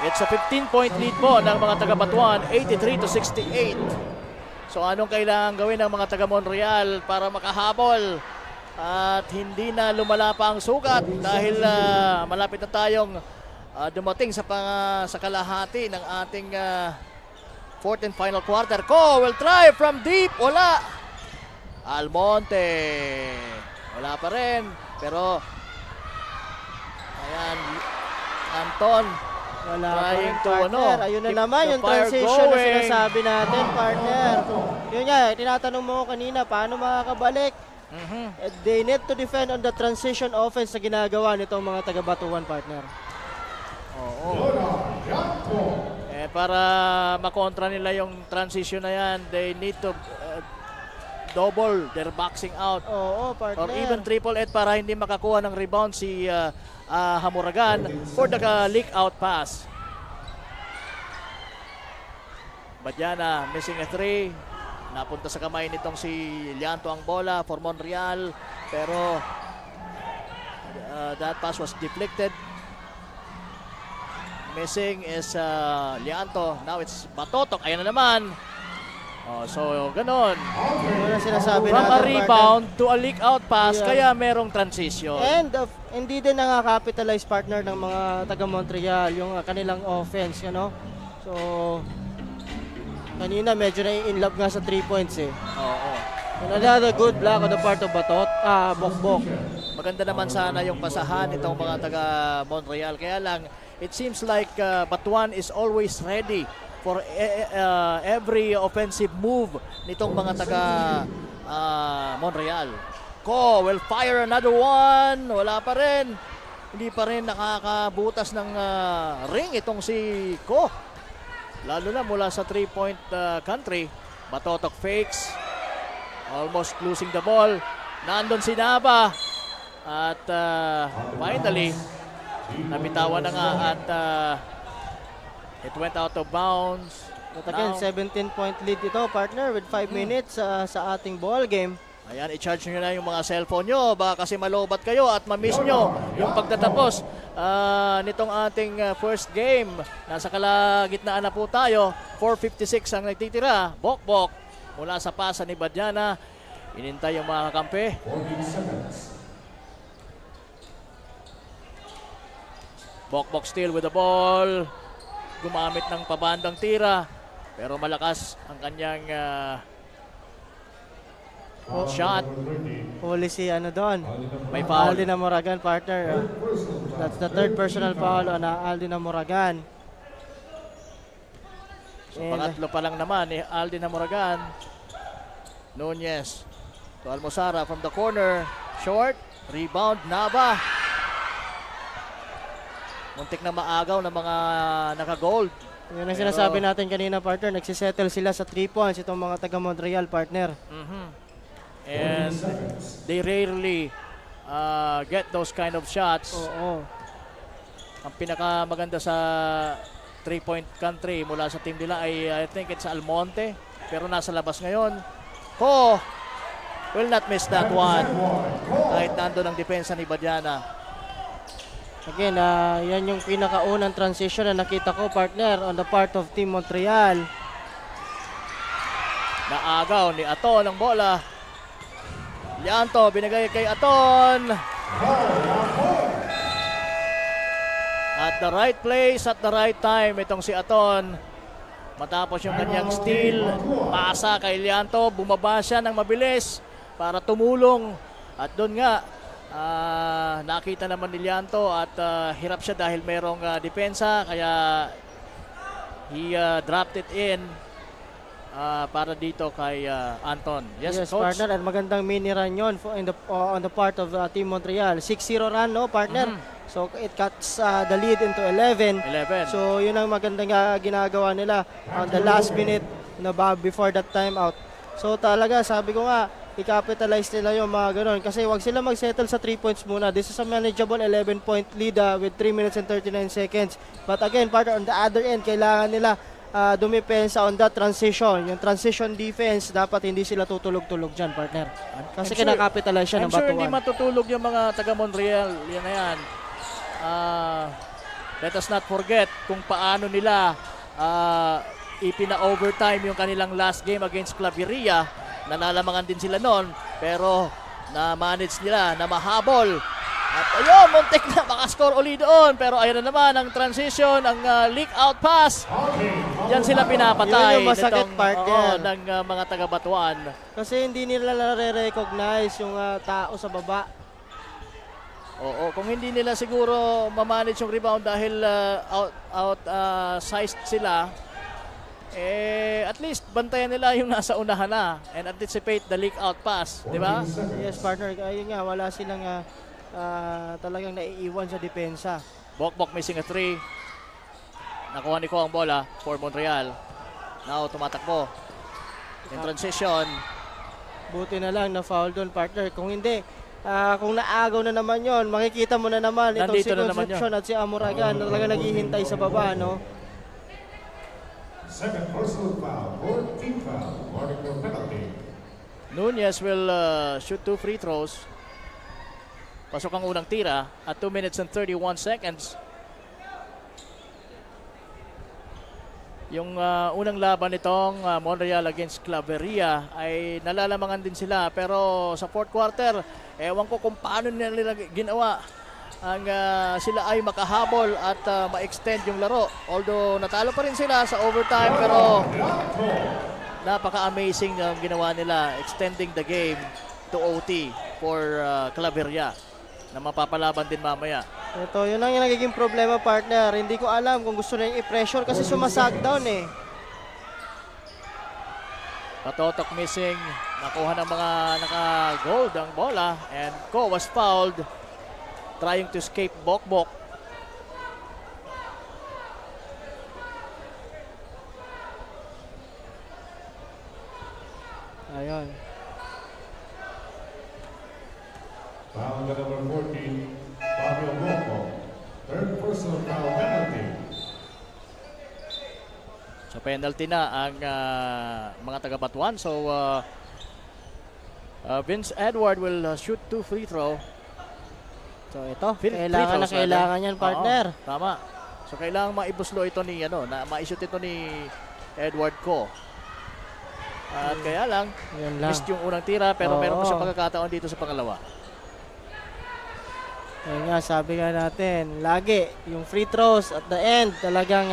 It's a 15-point lead po ng mga taga-Batuan, 83-68. So anong kailangan gawin ng mga taga-Monreal para makahabol at hindi na lumala pa ang sugat dahil malapit na tayong dumating sa kalahati ng ating fourth and final quarter. Ko will try from deep. Wala. Almonte. Wala pa rin. Pero ayan, Anton Wala trying pa rin, partner. Ayun na keep naman the yung fire transition na going. sinasabi natin, partner. Yun nga, tinatanong mo kanina, paano makakabalik? They need to defend on the transition offense na ginagawa nitong mga taga-Batuan, partner. Oo. Para makontra nila yung transition na yan, they need to double their boxing out. Oo, partner. Or even triple it para hindi makakuha ng rebound si Hamuragan for the leak out pass. Badiana missing a 3. Napunta sa kamay nitong si Lianto ang bola for Monreal. Pero that pass was deflected. Missing is Lianto. Now it's Batotok. Ayan na naman. So, ganon. Ano sinasabi From natin, a rebound partner? to a leak out pass, Yeah. kaya merong transition. And hindi din nakakapitalize, partner, ng mga taga-Montreal yung kanilang offense, So, kanina medyo na-in love nga sa 3 points eh. Oo. And another good block on the part of Bokbok. Maganda naman sana yung pasahan itong mga taga-Montreal. Kaya lang, it seems like Batuan is always ready for every offensive move nitong mga taga-Montreal. Ko will fire another one. Wala pa rin. Hindi pa rin nakakabutas ng ring itong si Ko. Lalo na mula sa 3-point country. Batotok fakes. Almost losing the ball. Nandun si Nava. At finally, nabitawan na nga at it went out of bounds. But again, 17-point lead ito, partner, with 5 minutes sa ating ball game. Ayan, i-charge nyo na yung mga cellphone nyo. Baka kasi malobat kayo at ma-miss nyo yung pagtatapos nitong ating first game. Nasa kalagitnaan na po tayo. 4:56 ang nagtitira. Bokbok mula sa pasa ni Badiana. Inintay yung mga kakampi. Bokbok still with the ball. Gumamit ng pabandang tira. Pero malakas ang kanyang shot. Huli si doon. May foul. Aldin Hamuragan, partner. That's the third personal foul on Aldin Hamuragan. So pangatlo pa lang naman ni Aldin Hamuragan. Nunez to Almosara from the corner. Short. Rebound. Nava. Muntik na maagaw ng mga naka-gold. Yun ang sinasabi natin kanina, partner. Nagsisettle sila sa 3 points itong mga taga-Montreal, partner. And they rarely get those kind of shots. Oo. Ang pinakamaganda sa 3-point country mula sa team nila ay I think it's Almonte. Pero nasa labas ngayon. Ko will not miss that one. Kahit nandun ang depensa ni Badiana. Again, yan yung pinakaunang transition na nakita ko, partner, on the part of Team Montreal. Naagaw ni Aton ang bola. Lianto, binigay kay Aton. At the right place at the right time itong si Aton. Matapos yung kanyang steal, pasa kay Lianto, bumaba siya ng mabilis para tumulong. At doon nga, nakita naman ni Lianto at hirap siya dahil merong depensa, kaya he dropped it in para dito kay Anton. Yes, Coach? Partner, at magandang mini run yun on the part of Team Montreal. 6-0 run, no, partner? So it cuts the lead into 11. So yun ang magandang ginagawa nila on the last minute before that timeout. So talaga, sabi ko nga, i-capitalize nila yung mga ganun. Kasi wag sila mag-settle sa 3 points muna. This is a manageable 11-point lead with 3 minutes and 39 seconds. But again, partner, on the other end, kailangan nila dumipensa on that transition. Yung transition defense, dapat hindi sila tutulog-tulog dyan, partner. Kasi kinakapitalize siya ng I'm sure batuan. hindi matutulog yung mga taga Montreal. Yan na yan. Let us not forget kung paano nila ipina-overtime yung kanilang last game against Claveria. Nanalamangan din sila noon, pero na-manage nila na mahabol. At ayun, muntik na makascore uli doon. Pero ayun na naman ang transition, ang leak out pass. Diyan sila pinapatay Yun yung masakit, partner. ng mga taga-Batuan. Kasi hindi nila nare-recognize yung tao sa baba. Oo, kung hindi nila siguro mamanage yung rebound dahil out-sized sila, at least bantayan nila yung nasa unahan na and anticipate the leak out pass, di ba? Yes, partner. Ayun nga, wala silang talagang naiiwan sa depensa. Bokbok missing a 3. Nakuha ni Ko ang bola for Montreal. Now tumatakbo. In transition. Buti na lang na foul doon, partner. Kung hindi, kung naagaw na naman yon, makikita mo na naman itong si Concepcion at si Amuragan na talaga naghihintay sa baba, no? Second personal foul, 4th team foul, warning for penalty. Nunez will shoot 2 free throws. Pasok ang unang tira at 2 minutes and 31 seconds. Yung unang laban nitong Montreal against Claveria ay nalalamangan din sila. Pero sa fourth quarter, ewan ko kung paano nila ginawa ang sila ay makahabol at ma-extend yung laro. Although natalo pa rin sila sa overtime, pero napaka-amazing yung ginawa nila, extending the game to OT for Claveria na mapapalaban din mamaya. Ito, yun ang yung nagiging problema, partner. Hindi ko alam kung gusto na yung i-pressure kasi sumasag down eh. Patotok missing. Nakuha ng mga naka-gold ang bola. And Ko was fouled trying to escape Bokbok. Ayun. Foul to number 14, Fabio Bokbok. Third personal foul penalty. So penalty na ang mga taga-Batuan. So Vince Edward will shoot 2 free throw. So ito, kailangan na kailangan yan, partner. Oo, tama. So kailangan maibuslo ito ni na ma-shoot ito ni Edward Ko. At kaya lang, missed yung unang tira pero meron pa siya pagkakataon dito sa pangalawa. Ayun nga, sabi nga natin, lagi yung free throws at the end, talagang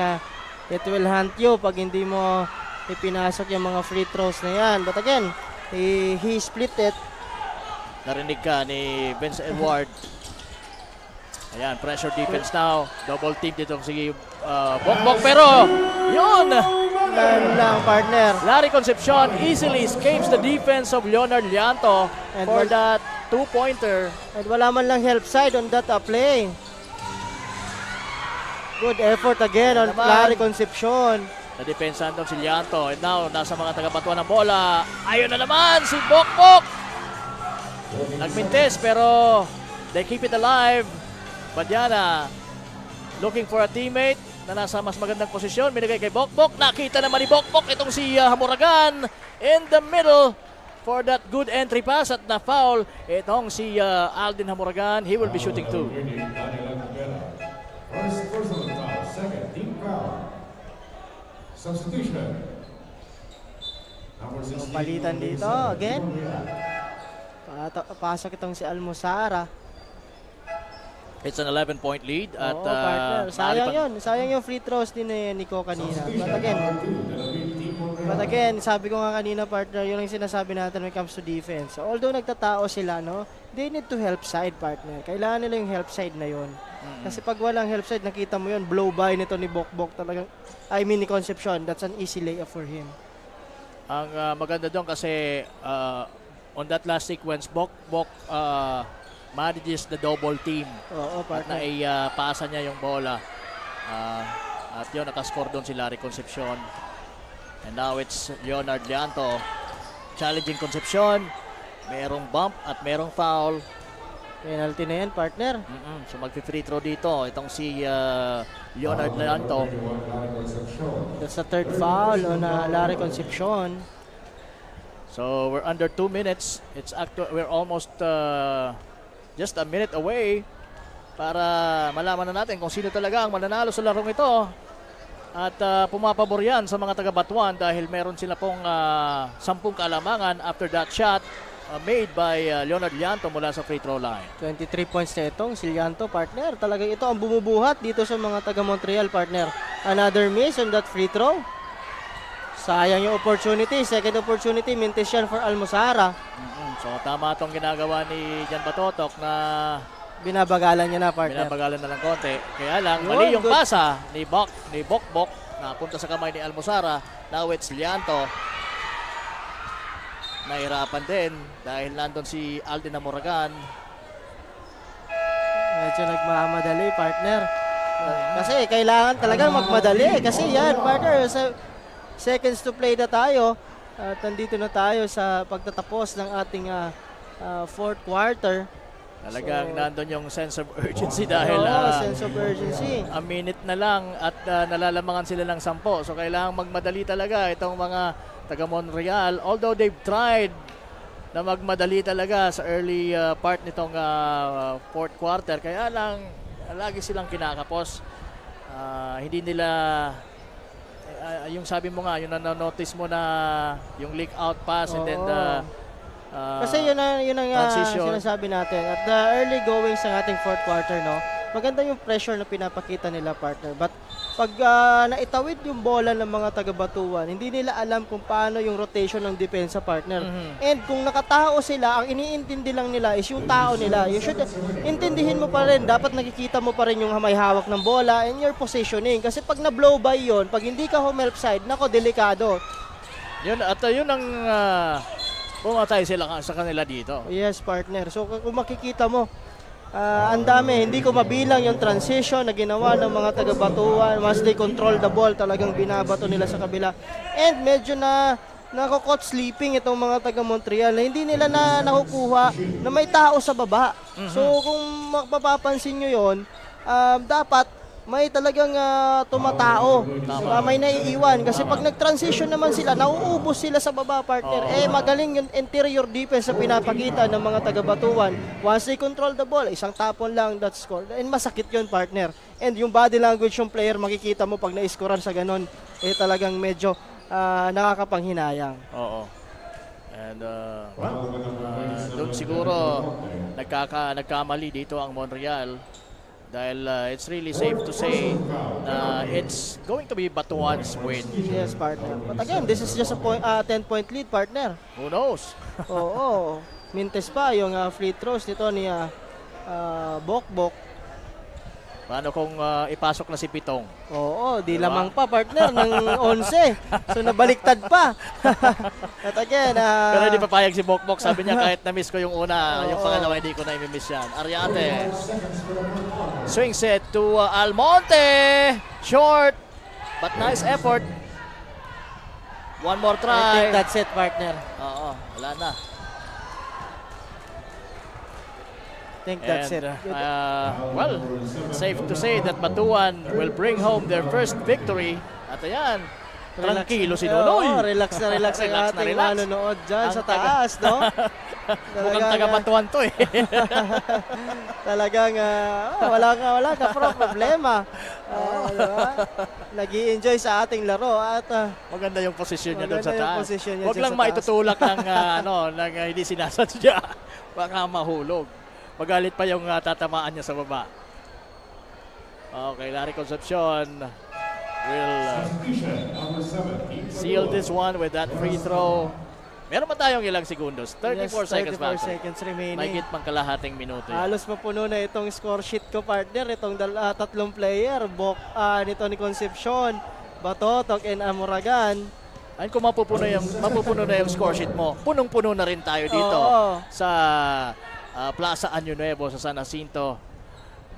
it will hunt you pag hindi mo ipinasok yung mga free throws na yan. But again, he split it. Narinig ka ni Vince Edward. Ayan, pressure defense now. Double team dito si Bokbok, pero yun! Lang, partner. Larry Concepcion easily escapes the defense of Leonard Lianto for that 2-pointer. At wala man lang help side on that play. Good effort again on Larry Concepcion. Na-depensahan daw si Lianto. And now, nasa mga taga-Batuan ng bola. Ayun na naman si Bokbok. Nagmintes pero they keep it alive. Badiana looking for a teammate na nasa mas magandang posisyon. Binigay kay Bokbok. Nakita naman ni Bokbok itong si Hamuragan in the middle for that good entry pass at na-foul. Itong si Aldin Hamuragan. He will be shooting 2. First personal foul, second team foul. Substitution. Number 16. Palitan dito again. Pasok itong si Almosara. It's an 11-point lead at partner. Sayang yun. Sayang yung free throws din ni Nico kanina. But again, sabi ko nga kanina, partner, yun ang sinasabi natin when it comes to defense. So, although nagtatao sila, no, they need to help side, partner. Kailangan nila yung help side na yun. Kasi pag walang help side, nakita mo yun, blow by nito ni Bokbok talagang, I mean ni Concepcion, that's an easy layup for him. Ang maganda doon kasi on that last sequence, Bokbok manages the double team. Oo, partner. At naipasa niya yung bola. At yun, nakascore doon si Larry Concepcion. And now it's Leonard Lianto challenging Concepcion. Merong bump at merong foul. Penalty na yan, partner. So magpi-free throw dito itong si Leonard Lianto. That's the third foul on Larry Concepcion. So we're under 2 minutes. We're almost just a minute away para malaman na natin kung sino talaga ang mananalo sa larong ito. At pumapabor yan sa mga taga-Batuan dahil meron sila pong 10 kaalamangan after that shot made by Leonard Lianto mula sa free throw line. 23 points na itong si Lianto, partner. Talagang ito ang bumubuhat dito sa mga taga-Montreal, partner. Another miss on that free throw. Sayang yung opportunity. Second opportunity, mintis yan for Almozara. So tama itong ginagawa ni Jan Batotok na binabagalan niya na, partner. Binabagalan na lang konti. Kaya lang, mali yung pasa ni Bokbok na punta sa kamay ni Almozara. Now it's Lianto. Nahirapan din dahil nandun si Alden Amoragan. Medyo nagmamadali, partner. Kasi kailangan talaga magmadali. Kasi yan, partner, seconds to play na tayo. At nandito na tayo sa pagtatapos ng ating fourth quarter. Talagang nandun yung sense of urgency dahil sense of urgency. A minute na lang at nalalamangan sila ng 10. So kailangan magmadali talaga itong mga taga Montreal. Although they've tried na magmadali talaga sa early part nitong fourth quarter. Kaya lang lagi silang kinakapos. Hindi nila yung sabi mo nga, yung na-notice mo na yung leak out pass and then kasi yun ang sinasabi natin. At the early goings ng ating fourth quarter, no, maganda yung pressure na pinapakita nila, partner. But pag naitawid yung bola ng mga taga-Batuan, hindi nila alam kung paano yung rotation ng depensa, partner. And kung nakatao sila, ang iniintindi lang nila is yung tao nila. You should intindihin mo pa rin. Dapat nakikita mo pa rin yung may hawak ng bola and your positioning. Kasi pag na-blow by yon, pag hindi ka home help side, nako, delikado. Yun ang pumatay sila sa kanila dito. Yes, partner. So kung makikita mo, ang dami, hindi ko mabilang yung transition na ginawa ng mga taga-Batuan. Once they control the ball, talagang binabato nila sa kabila. And medyo nakukot sleeping itong mga taga-Montreal na hindi nila nakukuha na may tao sa baba. So kung mapapansin nyo yon, dapat may talagang tumatao. May naiiwan. Kasi pag nag-transition naman sila, nauubos sila sa baba, partner. Magaling yung interior defense na pinapakita ng mga taga-Batuan. Once they control the ball, isang tapon lang, that's score. And masakit yun, partner. And yung body language yung player, makikita mo pag na-scorean sa ganon, talagang medyo nakakapanghinayang. Oo. And doon siguro nagkamali dito ang Montreal. Dahil it's really safe to say na it's going to be Batuan's win. Yes, partner. But again, this is just a 10-point lead, partner. Who knows? Oo. Mintes pa yung free throws nito ni Bokbok. Paano kung ipasok na si Pitong? Oo, di lamang pa, partner, ng 11. So nabaliktad pa. At again, pero hindi papayag si Bokbok. Sabi niya kahit na-miss ko yung una, yung pangalawa hindi ko na i-miss yan. Ariate. Swing set to Almonte. Short. But nice effort. One more try. I think that's it, partner. Oo, wala na. I think that's it. Well, safe to say that Batuan will bring home their first victory. At ayan, tranquilo si Nonoy. Relax na relax ang ating manonood dyan sa taas, no? Mukhang taga-Batuan to eh. Talagang wala ka problema. Nag-i-enjoy sa ating laro at maganda yung posisyon niya doon sa taas. Huwag lang sa maitutulak ng hindi sinasadya. Baka mahulog. Magalit pa yung tatamaan niya sa baba. Okay, Larry Concepcion will seal this one with that free throw. Meron pa tayong ilang segundos. 34 seconds back. 34 seconds remaining. May git pang kalahating minuto. Halos mapuno na itong score sheet ko, partner. Itong tatlong player. Nito ni Concepcion, Batotok, and Amoragan. Ay, kung mapupuno na yung score sheet mo, punong-puno na rin tayo dito sa Plaza Año Nuevo sa San Jacinto.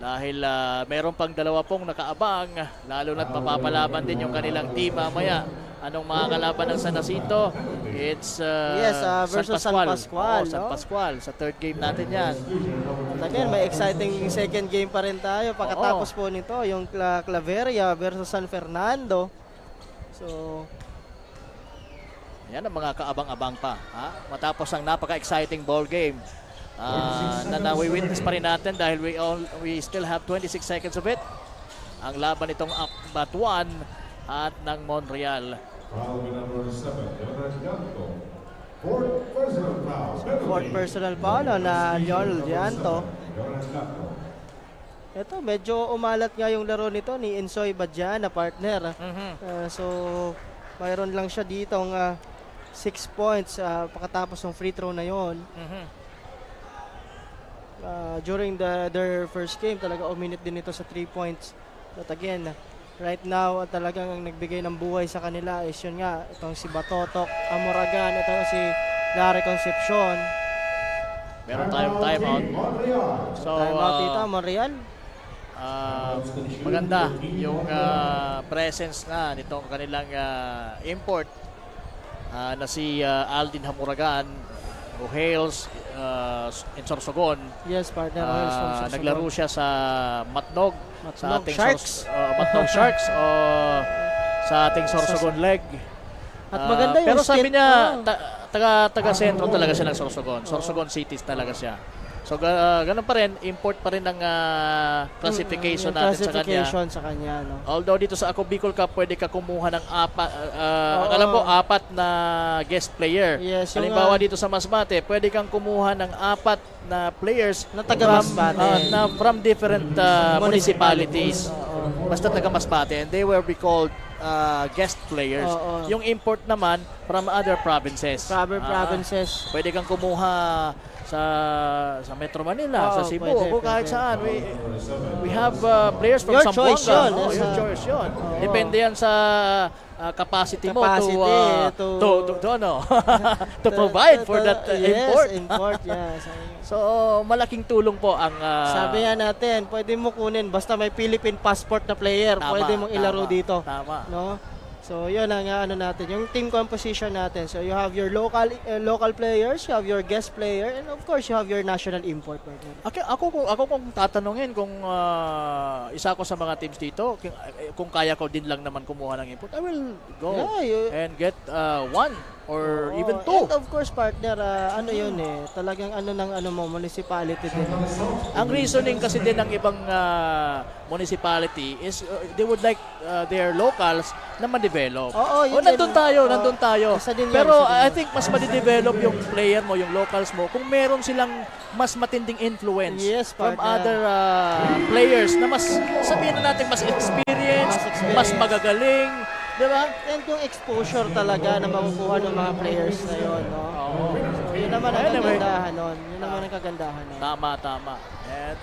Dahil meron pang 2 nakaabang, lalo na't mapapalaban din yung kanilang team mamaya. Anong mga kalaban ng San Jacinto? It's versus San Pascual. San Pascual. Sa third game natin yan. At again, may exciting second game pa rin tayo. Pagkatapos po nito, yung Claveria versus San Fernando. So, yan ang mga kaabang-abang pa. Ha? Matapos ang napaka-exciting ball game na nawi-witness pa rin natin dahil we still have 26 seconds of it. Ang laban itong Batuan at ng Montreal. Fourth personal foul na Leonel Gianto. Ito, medyo umalat nga yung laro nito ni Insoy Badjan na partner. So, mayroon lang siya dito 6 points pagkatapos ng free throw na yon. During their first game, talaga uminit din ito sa 3 points. But again, right now, talagang ang nagbigay ng buhay sa kanila is yun nga, itong si Batotok Amoragan, itong si Larry Concepcion. Meron tayong timeout. So, timeout dito, Montreal. Maganda yung presence na nitong kanilang import na si Aldin Hamuragan who hails in Sorsogon. Yes, partner. Hails from Sorsogon. Naglaro siya sa Matnog sa ating Sharks. Matnog Sharks o sa ating Sorsogon leg. At maganda yung pero sabi niya taga-sentro talaga siya ng Sorsogon. Sorsogon Cities talaga siya. So ganun pa rin, import pa rin ang classification natin sa kanya. No? Although dito sa Ako Bicol Cup, pwede ka kumuha ng alam mo, 4 na guest player. Yes, halimbawa dito sa Masbate, pwede kang kumuha ng 4 na players na taga Masbate. From different municipalities. Basta taga Masbate. And they will be called guest players. Yung import naman from other provinces. Provinces. Pwede kang kumuha sa Metro Manila, sa Cebu, o kahit saan. We have players from Zamboanga. Your choice yun. Depende yan sa capacity mo to provide for that import. So, malaking tulong po ang... sabi nga natin, pwede mo kunin, basta may Philippine passport na player, pwede mong ilaro dito. Tama. No? So, yun ang natin, yung team composition natin. So, you have your local players, you have your guest player, and of course, you have your national import partner. Ako kung tatanungin kung isa ko sa mga teams dito, kung kaya ko din lang naman kumuha ng import, I will go and get 1 or even 2. And of course, partner, talagang municipality din. Ang reasoning kasi din ng ibang municipality is they would like their locals na ma-develop. Nandun tayo. Pero I think mas ma-develop yung player mo, yung locals mo, kung meron silang mas matinding influence from other players na mas, sabihin na natin, mas experienced, mas magagaling. Diba? And yung exposure talaga na makukuha ng mga players na yun, no? So, yun naman ang kagandahan nun. Tama. And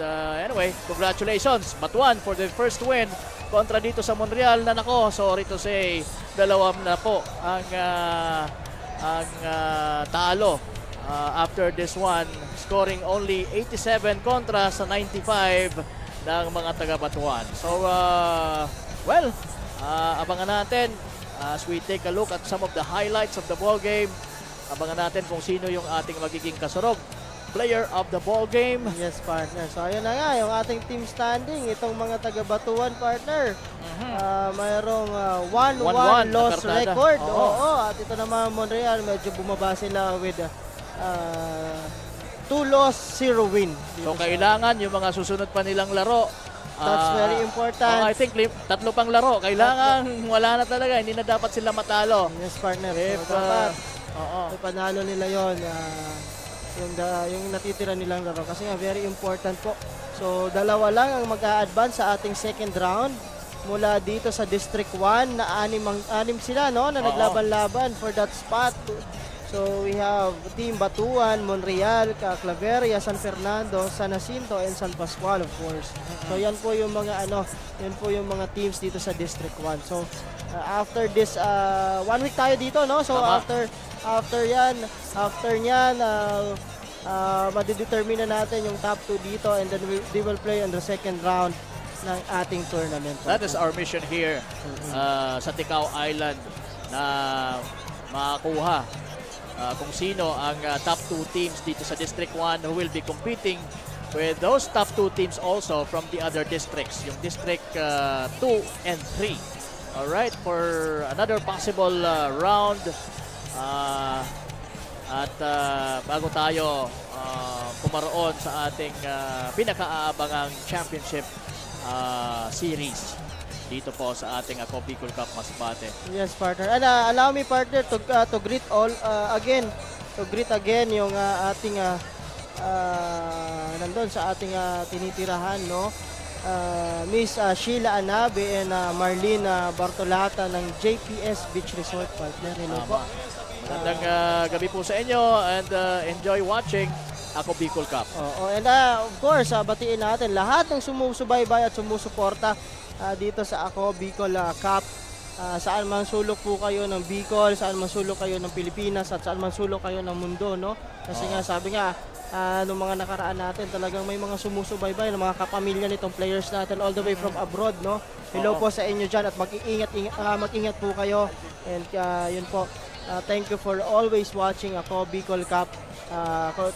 anyway, congratulations, Batuan, for the first win kontra dito sa Montreal na sorry to say, 2 na po ang talo after this one, scoring only 87 kontra sa 95 ng mga taga-Batuan. So, abangan natin as we take a look at some of the highlights of the ball game. Abangan natin kung sino yung ating magiging kasurog player of the ball game. Yes, partner. So, ayun na nga, yung ating team standing. Itong mga taga-Batuan, partner. Mayroong 1-1 loss record. At ito naman, Montreal, medyo bumaba sila with 2 loss, 0 win. So, kailangan yung mga susunod pa nilang laro. That's very important. I think 3 pang laro. Kailangan wala na talaga. Hindi na dapat sila matalo. Yes, partner. Dapat panalo nila yon yung natitira nilang laro. Kasi nga, very important po. So, 2 lang ang mag-a-advance sa ating second round. Mula dito sa District 1 na 6 sila, no? Na naglaban-laban for that spot. So, we have Team Batuan, Montreal, Claveria, San Fernando, San Jacinto, and San Pascual, of course. So, yan po yung mga teams dito sa District 1. So, after this, 1 week tayo dito, no? So, after nyan, madidetermine na natin yung top 2 dito, and then they will play on the second round ng ating tournament. That is our mission here sa Ticao Island. na makakuha kung sino ang top 2 teams dito sa District 1 who will be competing with those top 2 teams also from the other districts, yung District 2 and 3. Alright, for another possible round. At bago tayo pumaroon sa ating pinaka-aabangang championship series dito po sa ating Ako Bicol Cup Masbate. Yes, partner. And allow me, partner, to greet all again. To greet again yung ating nandun sa ating tinitirahan, no? Miss Sheila Anabe and Marlene Bartolata ng JPS Beach Resort, partner. Hello po. Magandang gabi po sa inyo and enjoy watching Ako Bicol Cup. And of course, batiin natin lahat ng sumusubaybay at sumusuporta dito sa Ako Bicol Cup. Saan man sulok po kayo ng Bicol, saan man sulok kayo ng Pilipinas, at saan man sulok kayo ng mundo, no? Kasi nga, sabi nga, nung mga nakaraan natin, talagang may mga sumusubaybay ng mga kapamilya nitong players natin all the way from abroad, no? Hello po sa inyo dyan at mag-ingat po kayo. And yun po, thank you for always watching Ako Bicol Cup.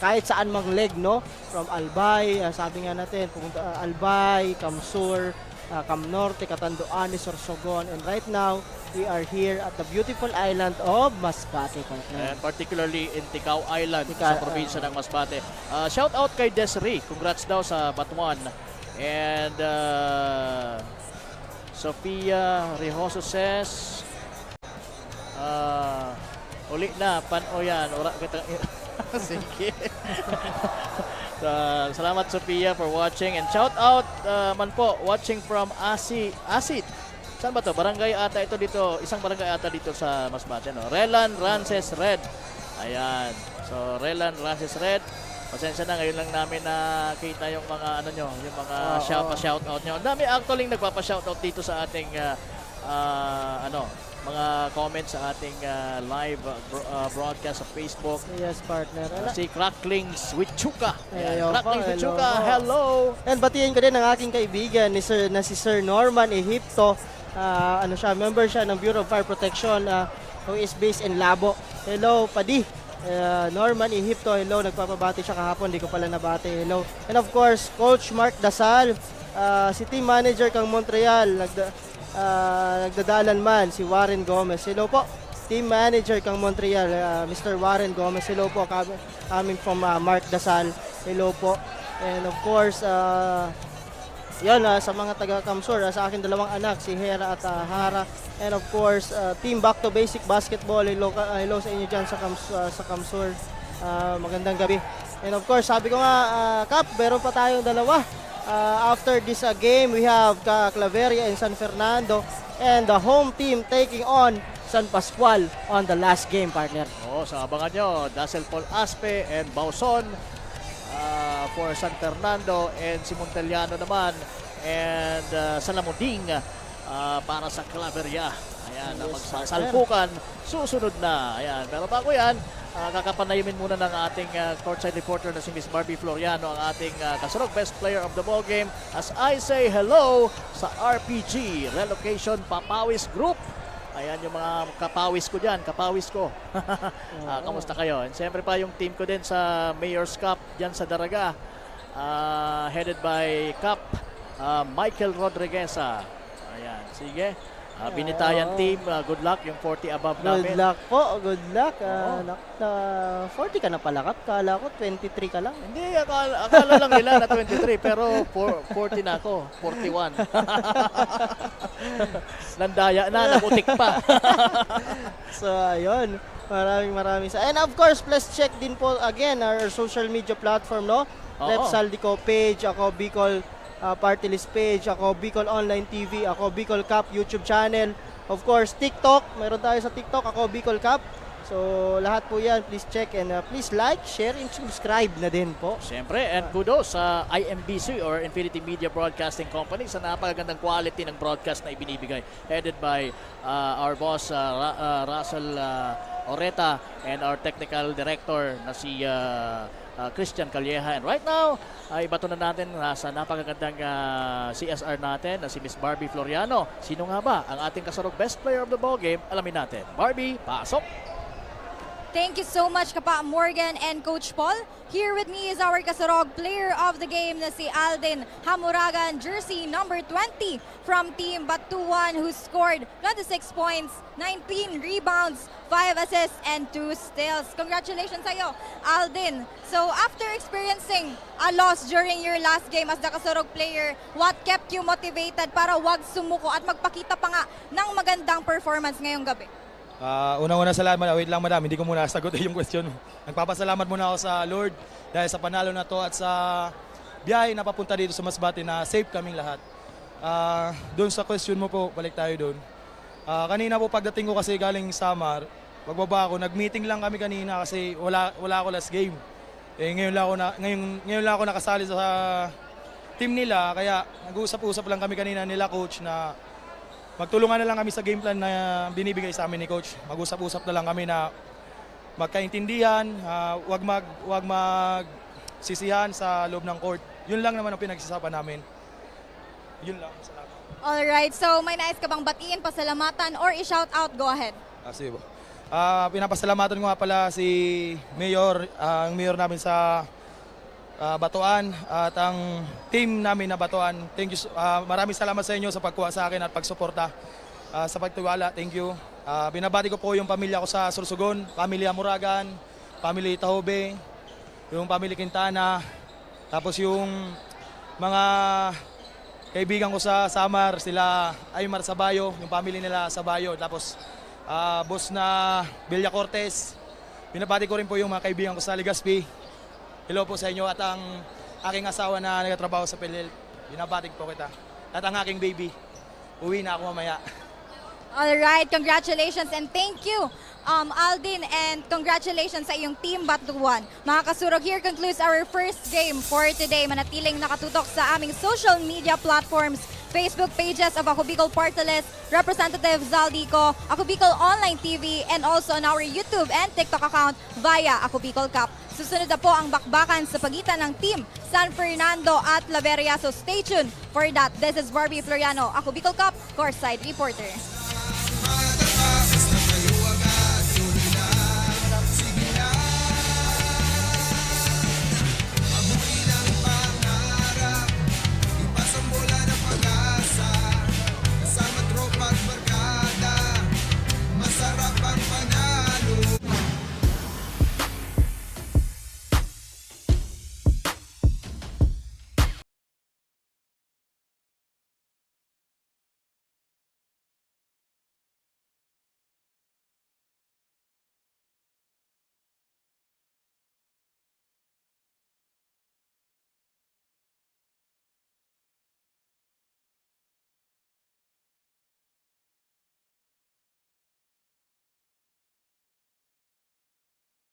Kahit saan mang leg, no? From Albay, sabi nga natin, pumunta Albay, Camsur, Cam Norte, Catanduanes, Sorsogon, and right now we are here at the beautiful island of Masbate. And particularly in Ticao Island sa probinsya ng Masbate. Shout out kay Desiree, congrats daw sa Batuan. And Sofia Rijoso says uli na panoyan ora kita. Sige. Salamat Sophia for watching, and shout out man po watching from Asit. Saan ba to? Barangay ata ito dito. Isang barangay ata dito sa Masbate, no? Relan Rances Red. Ayan. So Relan Rances Red. Pasensya na, ngayon lang namin nakita yung mga ano nyo, yung mga shout out nyo. Ang dami actually nagpapa-shout out dito sa ating mga comments sa ating live broadcast sa Facebook. Yes, partner. Si Cracklings with Chuka. Cracklings with Chuka, hello! And batiin ko din ang aking kaibigan na si Sir Norman Ehipto. Member siya ng Bureau of Fire Protection who is based in Labo. Hello, Padi. Norman Ehipto, hello. Nagpapabati siya kahapon, di ko pala nabati. Hello. And of course, Coach Mark Dasal, si team manager kang Montreal, nagdadalan man si Warren Gomez. Hello po. Team manager kang Montreal, Mr. Warren Gomez. Hello po. Coming from Mark Dasal. Hello po. And of course, sa mga taga-Camsur, sa akin dalawang anak, si Hera at Hara. And of course, Team Back to Basic Basketball. Hello sa inyo dyan sa Camsur. Magandang gabi. And of course, sabi ko nga, Kap, meron pa tayong dalawa. After this game, we have Claveria and San Fernando, and the home team taking on San Pascual on the last game, partner. Sa abangan nyo, Dazzle Paul Aspe and Bauson for San Fernando, and si Monteliano naman and Salamuding para sa Claveria. Ayan, magsasalpukan, susunod na. Ayan, pero bago yan, kakapanayamin muna ng ating courtside reporter na si Miss Barbie Floriano, ang ating kasurog best player of the ball game, as I say hello sa RPG Relocation Papawis Group. Ayan yung mga kapawis ko dyan, kapawis ko. Kamusta kayo? And siyempre pa yung team ko din sa Mayor's Cup dyan sa Daraga, headed by Cap Michael Rodrigueza. Ayan, sige. Binitayan team, good luck yung 40 above namin. Good luck po, good luck. 40 ka na pala, Kap. Kala ko 23 ka lang. Hindi, akala lang nila na 23, pero 40 na ako, 41. Nandaya na, nakutik pa. So, ayun. Maraming sa. And of course, please check din po again our social media platform, no? Rep Saldico page, Ako Bicol Party List page, Ako Bicol Online TV, Ako Bicol Cup YouTube channel. Of course, TikTok. Mayroon tayo sa TikTok, Ako Bicol Cup. So, lahat po yan. Please check and please like, share, and subscribe na din po. Siyempre, and kudos sa IMBC or Infinity Media Broadcasting Company sa napakagandang quality ng broadcast na ibinibigay. Headed by our boss, Russell Oreta, and our technical director na si Christian Calleja. And right now, ay bato na natin sa napakagandang CSR natin na si Miss Barbie Floriano. Sino nga ba ang ating kasarog best player of the ball game? Alamin natin. Barbie, pasok! Thank you so much, Kapa Morgan and Coach Paul. Here with me is our kasarog player of the game na si Alden Hamuragan, jersey number 20 from Team Batuan, who scored 26 points, 19 rebounds, 5 assists, and 2 steals. Congratulations sa'yo, Alden. So after experiencing a loss during your last game as the kasarog player, what kept you motivated para wag sumuko at magpakita pa nga ng magandang performance ngayong gabi? Unang-una salamat, wait lang madam, hindi ko muna sagot yung question. Nagpapasalamat muna ako sa Lord dahil sa panalo na to at sa biyahe na papunta dito sa Masbate na safe kaming lahat. Doon sa question mo po, balik tayo doon. Kanina po pagdating ko kasi galing Samar, pagbaba ako, nag-meeting lang kami kanina kasi wala ako last game. Ngayon lang ako nakasali sa team nila, kaya nag-uusap-usap lang kami kanina nila coach na magtulungan na lang kami sa game plan na binibigay sa amin ni coach. Mag-usap-usap na lang kami na magkaintindihan, wag magsisihan sa loob ng court. Yun lang naman ang pinagsasapan namin. Yun lang. Salamat. Alright, so may nais ka bang batiin, pasalamatan, or i-shout out? Go ahead. Sige po. Pinapasalamatan ko nga pala si Mayor, ang Mayor namin sa Batuan at ang team namin na Batuan. Thank you. Maraming salamat sa inyo sa pagkuha sa akin at pagsuporta sa pagtiwala. Thank you. Binabati ko po yung pamilya ko sa Sorsogon, pamilya Muragan, pamilya Tahobe, yung pamilya Quintana, tapos yung mga kaibigan ko sa Samar, sila Aymar Sabayo, yung pamilya nila Sabayo, tapos boss na Villa Cortez. Binabati ko rin po yung mga kaibigan ko sa Legazpi. Hello po sa inyo at ang aking asawa na nagtatrabaho sa PhilHealth. Binabati po kita. At ang aking baby. Uwi na ako mamaya. Alright, congratulations and thank you, Aldin, and congratulations sa iyong Team Batuan. Mga kasurog, here concludes our first game for today. Manatiling nakatutok sa aming social media platforms, Facebook pages of Ako Bicol Party List, Representative Zaldico, Ako Bicol Online TV, and also on our YouTube and TikTok account via Ako Bicol Cup. Susunod na po ang bakbakan sa pagitan ng Team San Fernando at Laveria. So stay tuned for that. This is Barbie Floriano, Ako Bicol Cup, Courtside Reporter.